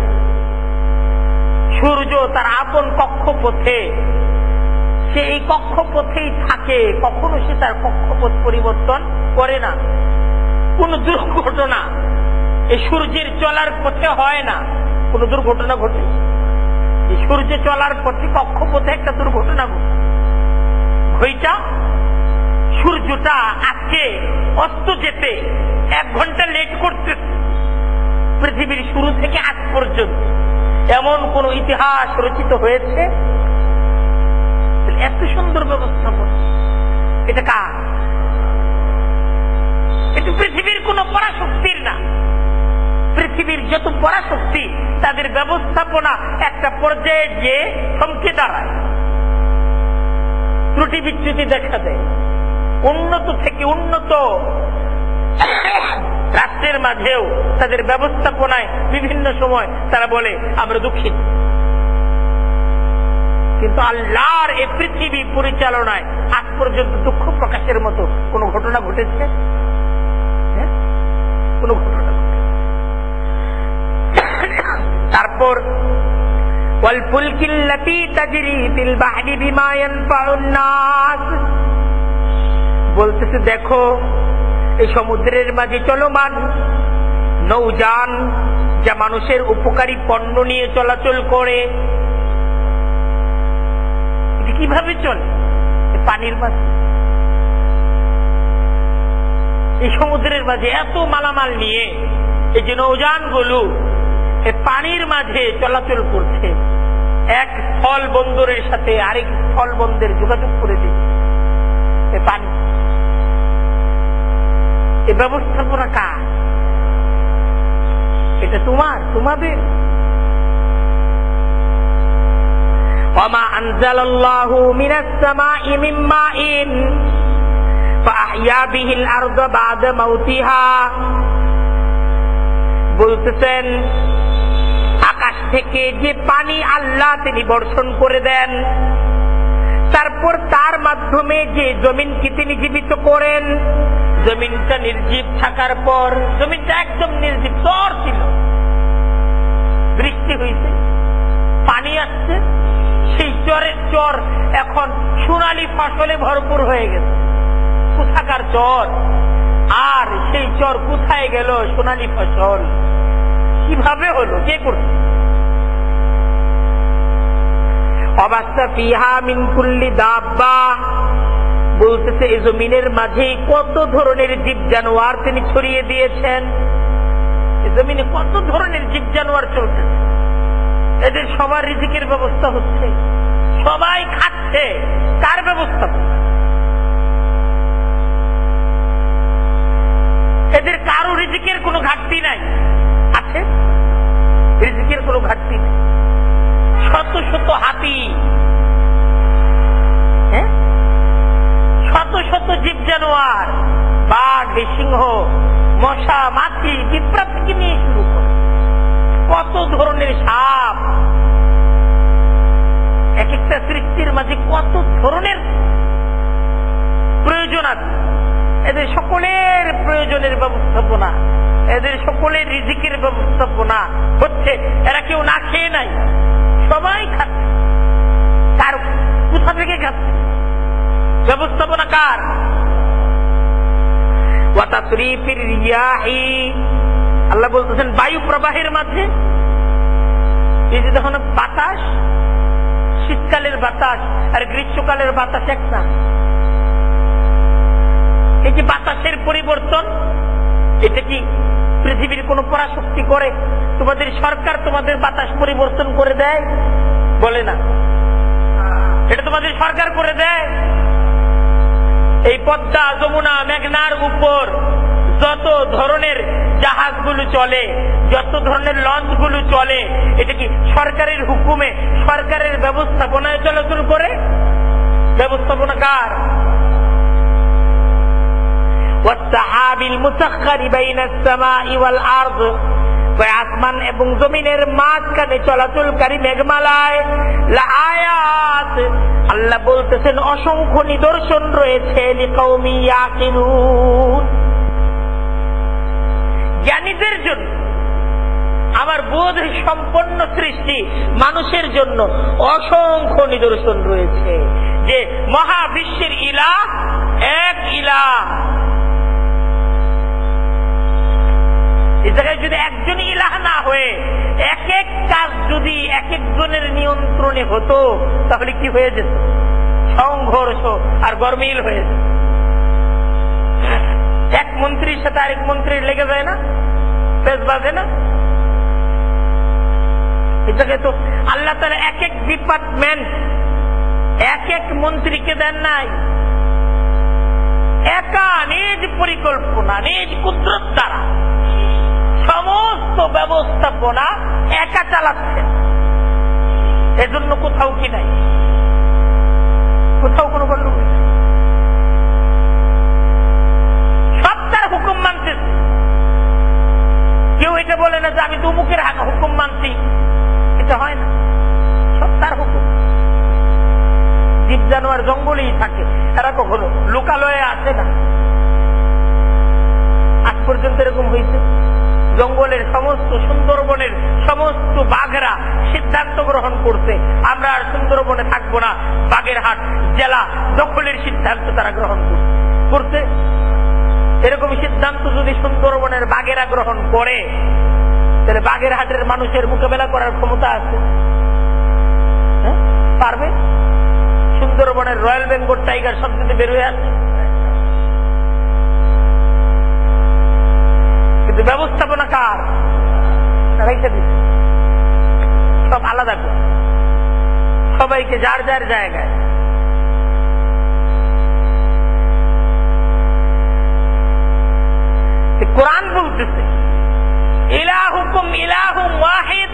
S1: সূর্য তার আপন কক্ষপথে, সে এই কক্ষপথেই থাকে, কখনো সে তার কক্ষপথ পরিবর্তন করে না। কোন দুর্ঘটনা এই সূর্যের চলার পথে হয় না, কোন দুর্ঘটনা ঘটে। এই সূর্য চলার পথে কক্ষপথে একটা দুর্ঘটনা ঘটে, সূর্যটা আজকে অস্ত যেতে 1 ঘন্টা লেট করতেছে পৃথিবীর শুরু থেকে আজ পর্যন্ত। এমন কোন ইতিহাস রচিত হয়েছে? এত সুন্দর ব্যবস্থাপনা, এটা কার? এটা পৃথিবীর কোন পরাশক্তির না। পৃথিবীর যত পরাশক্তি তাদের ব্যবস্থাপনা একটা পর্যায়ে যে থমকে দাঁড়ায়, ত্রুটি বিচ্যুতি দেখা দেয়। উন্নত থেকে উন্নত রাষ্ট্রের মাঝেও তাদের ব্যবস্থাপনায় বিভিন্ন সময় তারা বলে আমরা দুঃখিত। কিন্তু আল্লাহর এই পৃথিবী পরিচালনায় আজ পর্যন্ত দুঃখ প্রকাশের মতো কোন ঘটনা ঘটেছে? কোন ঘটনা ঘটেছে? তারপর ওয়ালফুলকিল্লাতী তাজরি ফিল বাহরি বিমা ইয়ানফাউন নাস, বলতেছে দেখো এই সমুদ্রের মাঝে চলমান নৌযান যা মানুষের উপকারী পণ্য নিয়ে চলাচল করে, এটা কিভাবে চলে? পানির মাঝে। এই সমুদ্রের মাঝে এত মালামাল নিয়ে এই যে নৌযান গুলো পানির মাঝে চলাচল করছে, এক স্থল বন্দরের সাথে আরেক স্থল বন্দরের যোগাযোগ করে দিচ্ছে পানি। এই ব্যবস্থাপনা কার? এটা তোমাদের। ওয়ামা আনজালাল্লাহু মিনাস সামাই মিন মাইন ফাআহইয়া বিহিল আরদা বা'দা মাউতিহা, বলতেছেন আকাশ থেকে যে পানি আল্লাহ তিনি বর্ষণ করে দেন, তারপর তার মাধ্যমে যে জমিনকে তিনি জীবিত করেন, জমিনটা নির্জীব থাকার পর, জমিনটা একদম নির্জীব, চর ছিল, বৃষ্টি হয়েছে, পানি আসছে, সেই চরের চর এখন সোনালী ফসলে ভরপুর হয়ে গেছে। কোথাকার চর আর সেই চর কোথায় গেল সোনালী ফসল? কিভাবে হলো? কে করছে? অবাস্তা ফিহা মিন কুল্লি দাব্বা, বলতেছে এই জমিনের মাঝে কত ধরনের জীব জানোয়ার তিনি ছড়িয়ে দিয়েছেন। এই জমিনে কত ধরনের জীব জানোয়ার চলছে, এদের সবার রিজিকের ব্যবস্থা হচ্ছে, সবাই খাচ্ছে। কার ব্যবস্থা? এদের কারো রিজিকের কোনো ঘাটতি নাই। আছে রিজিকের কোনো ঘাটতি নেই। শত শত হাতি, শত শত জীব জানোয়ার, বাঘ, সিংহ, মশা, মাছি, পিঁপড়া থেকে নিয়ে শুরু করে কত ধরনের সাপ, এক একটা সৃষ্টির মাঝে কত ধরনের প্রয়োজন আছে। এদের সকলের প্রয়োজনের ব্যবস্থাপনা, এদের সকলের রিজিকের ব্যবস্থাপনা হচ্ছে। এরা কেউ না খেয়ে নাই, সবাই খাচ্ছে। কার? কোথা থেকে খাচ্ছে? ব্যবস্থাপনা কার? ওয়া তাসরিফির রিয়াহি, আল্লাহ বলতেছেন বায়ু প্রবাহের মাঝে এই যে যখন বাতাস, শীতকালের বাতাস আর গ্রীষ্মকালের বাতাস এক না, এই যে বাতাসের পরিবর্তন, এটা কি পৃথিবীর কোন পরাশক্তি করে? তোমাদের সরকার তোমাদের বাতাস পরিবর্তন করে দেয়? বলে না, এটা তোমাদের সরকার করে দেয়। এই পদ্মা, যমুনা, মেঘনার উপর যত ধরনের জাহাজগুলো চলে, যত ধরনের লঞ্চগুলো চলে, এটা কি সরকারের হুকুমে, সরকারের ব্যবস্থাপনায় চলাচল করে? ব্যবস্থাপনা কার? ওয়াসসাহাবিল মুসাখখারি বাইনাস সামাই ওয়াল আরদ, আসমান এবং জমিনের মাঝখানে চলাচলকারী মেঘমালায় লাআয়াত, আল্লাহ বলতেছেন অসংখ্য নিদর্শন রয়েছে লিকাউমি ইয়াকিলুন, জ্ঞানীদের জন্য। আমার বোধ সম্পন্ন সৃষ্টি মানুষের জন্য অসংখ্য নিদর্শন রয়েছে যে মহাবিশ্বের ইলাহ এক ইলাহ। এই জায়গায় যদি একজনই ইলাহ না হয়ে এক এক কাজ যদি এক একজনের নিয়ন্ত্রণে হতো, তাহলে কি হয়ে যেত? সংঘর্ষ আর গরমিল হয়ে যেত। এক মন্ত্রীর সাথে আরেক মন্ত্রীর লেগে যায় না, পেশ বাজে না? এই জায়গায় তো আল্লাহ তাআলা এক এক ডিপার্টমেন্ট, এক এক মন্ত্রীকে দেন নাই, একা নিজ পরিকল্পনা নিজ কুদরত দ্বারা সমস্ত ব্যবস্থাপনা একা চালাচ্ছেন। এজন্য কোথাও কি নাই, কোথাও কোনো বলল সব তার হুকুম মানতেছে। কেউ এটা বলে না যে আমি দুমুখের হুকুম মানছি, এটা হয় না, সব তার হুকুম। জীব জানোয়ার জঙ্গলেই থাকে, এরা কখনো লোকালয়ে আসে না। আজ পর্যন্ত এরকম হয়েছে, জঙ্গলের সমস্ত সুন্দরবনের সমস্ত বাঘেরা সিদ্ধান্ত গ্রহণ করছে আমরা আর সুন্দরবনে থাকবো না, বাগেরহাট জেলা দখলের সিদ্ধান্ত তারা গ্রহণ করছে। এরকম সিদ্ধান্ত যদি সুন্দরবনের বাঘেরা গ্রহণ করে, তাহলে বাগেরহাটের মানুষের মোকাবেলা করার ক্ষমতা আছে? পারবে? সুন্দরবনের রয়্যাল বেঙ্গল টাইগার সব যদি বের হয়ে আসে, কিন্তু ব্যবস্থাপনা কার? সব আলাদা করে সবাইকে যার যার জায়গায়। কোরআন বলতেছে ইলাহুকুম ইলাহুম ওয়াহিদ,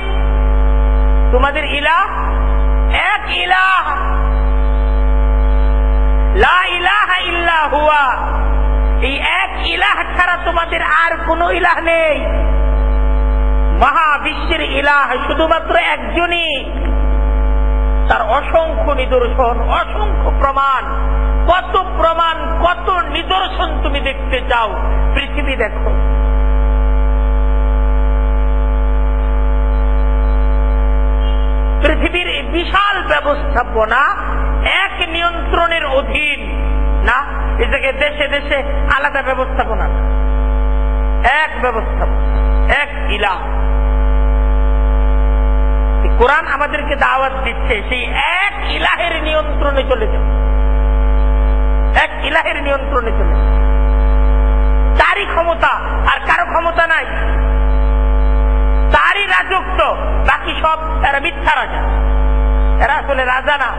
S1: তোমাদের ইলাহ এক ইলাহ, লা ইলাহা ইল্লা হুয়া, এই এক ইলাহ ছাড়া তোমাদের আর কোন ইলাহ নেই। মহাবিশ্বের ইলাহ শুধুমাত্র একজনই, তার অসংখ্য নিদর্শন, অসংখ্য প্রমাণ। কত প্রমাণ, কত নিদর্শন তুমি দেখতে চাও, পৃথিবী দেখো। পৃথিবীর এই বিশাল ব্যবস্থাপনা এক নিয়ন্ত্রণের অধীন না, এটাকে দেশে দেশে আলাদা ব্যবস্থাপনা, এক ব্যবস্থাপনা, এক ইলাহ। কোরআন আমাদেরকে দাওয়াত দিচ্ছে সেই এক ইলাহের নিয়ন্ত্রণে চলে যাও, এক ইলাহের নিয়ন্ত্রণে চলে যাও। তারই ক্ষমতা, আর কারো ক্ষমতা নাই। তারই রাজত্ব, বাকি সব এরা মিথ্যা রাজা, এরা আসলে রাজা না,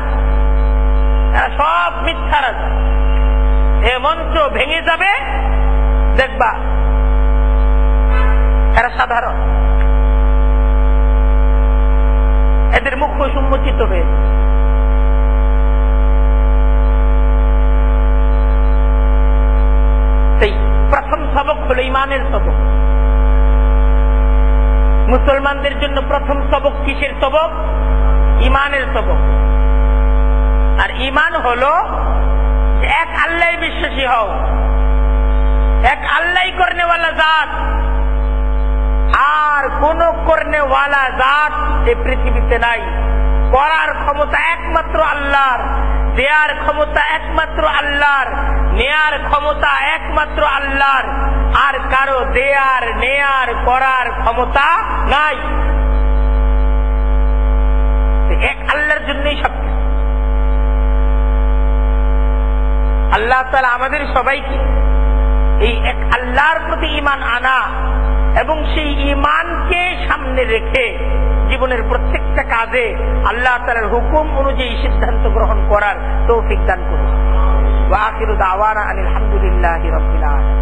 S1: এরা সব মিথ্যা রাজা। এ মঞ্চ ভেঙে যাবে, দেখবা এরা সাধারণ, এদের মুখ্য সম্মোচিত হয়ে। সেই প্রথম সবক হলো ইমানের সবক। মুসলমানদের জন্য প্রথম সবক কিসের সবক? ইমানের সবক। আর ইমান হলো এক আল্লাহ বিশ্বাসী হও, এক আল্লাহ করনেওয়ালা জাত, আর কোন করনেওয়ালা জাত এই পৃথিবীতে নাই। করার ক্ষমতা একমাত্র আল্লাহর, দেয়ার ক্ষমতা একমাত্র আল্লাহর, নেয়ার ক্ষমতা একমাত্র আল্লাহর, আর কারো দেয়ার নেয়ার করার ক্ষমতা নাই। এক আল্লাহর জন্যই সব। আল্লাহ তাআলা আমাদের সবাইকে এই এক আল্লাহর প্রতি ঈমান আনা এবং সেই ঈমানকে সামনে রেখে জীবনের প্রত্যেকটা কাজে আল্লাহ তাআলার হুকুম অনুযায়ী সিদ্ধান্ত গ্রহণ করার তৌফিক দান করুন। ওয়া আখিরু দাওয়ানা আনিল হামদুলিল্লাহি রাব্বিল আলামিন।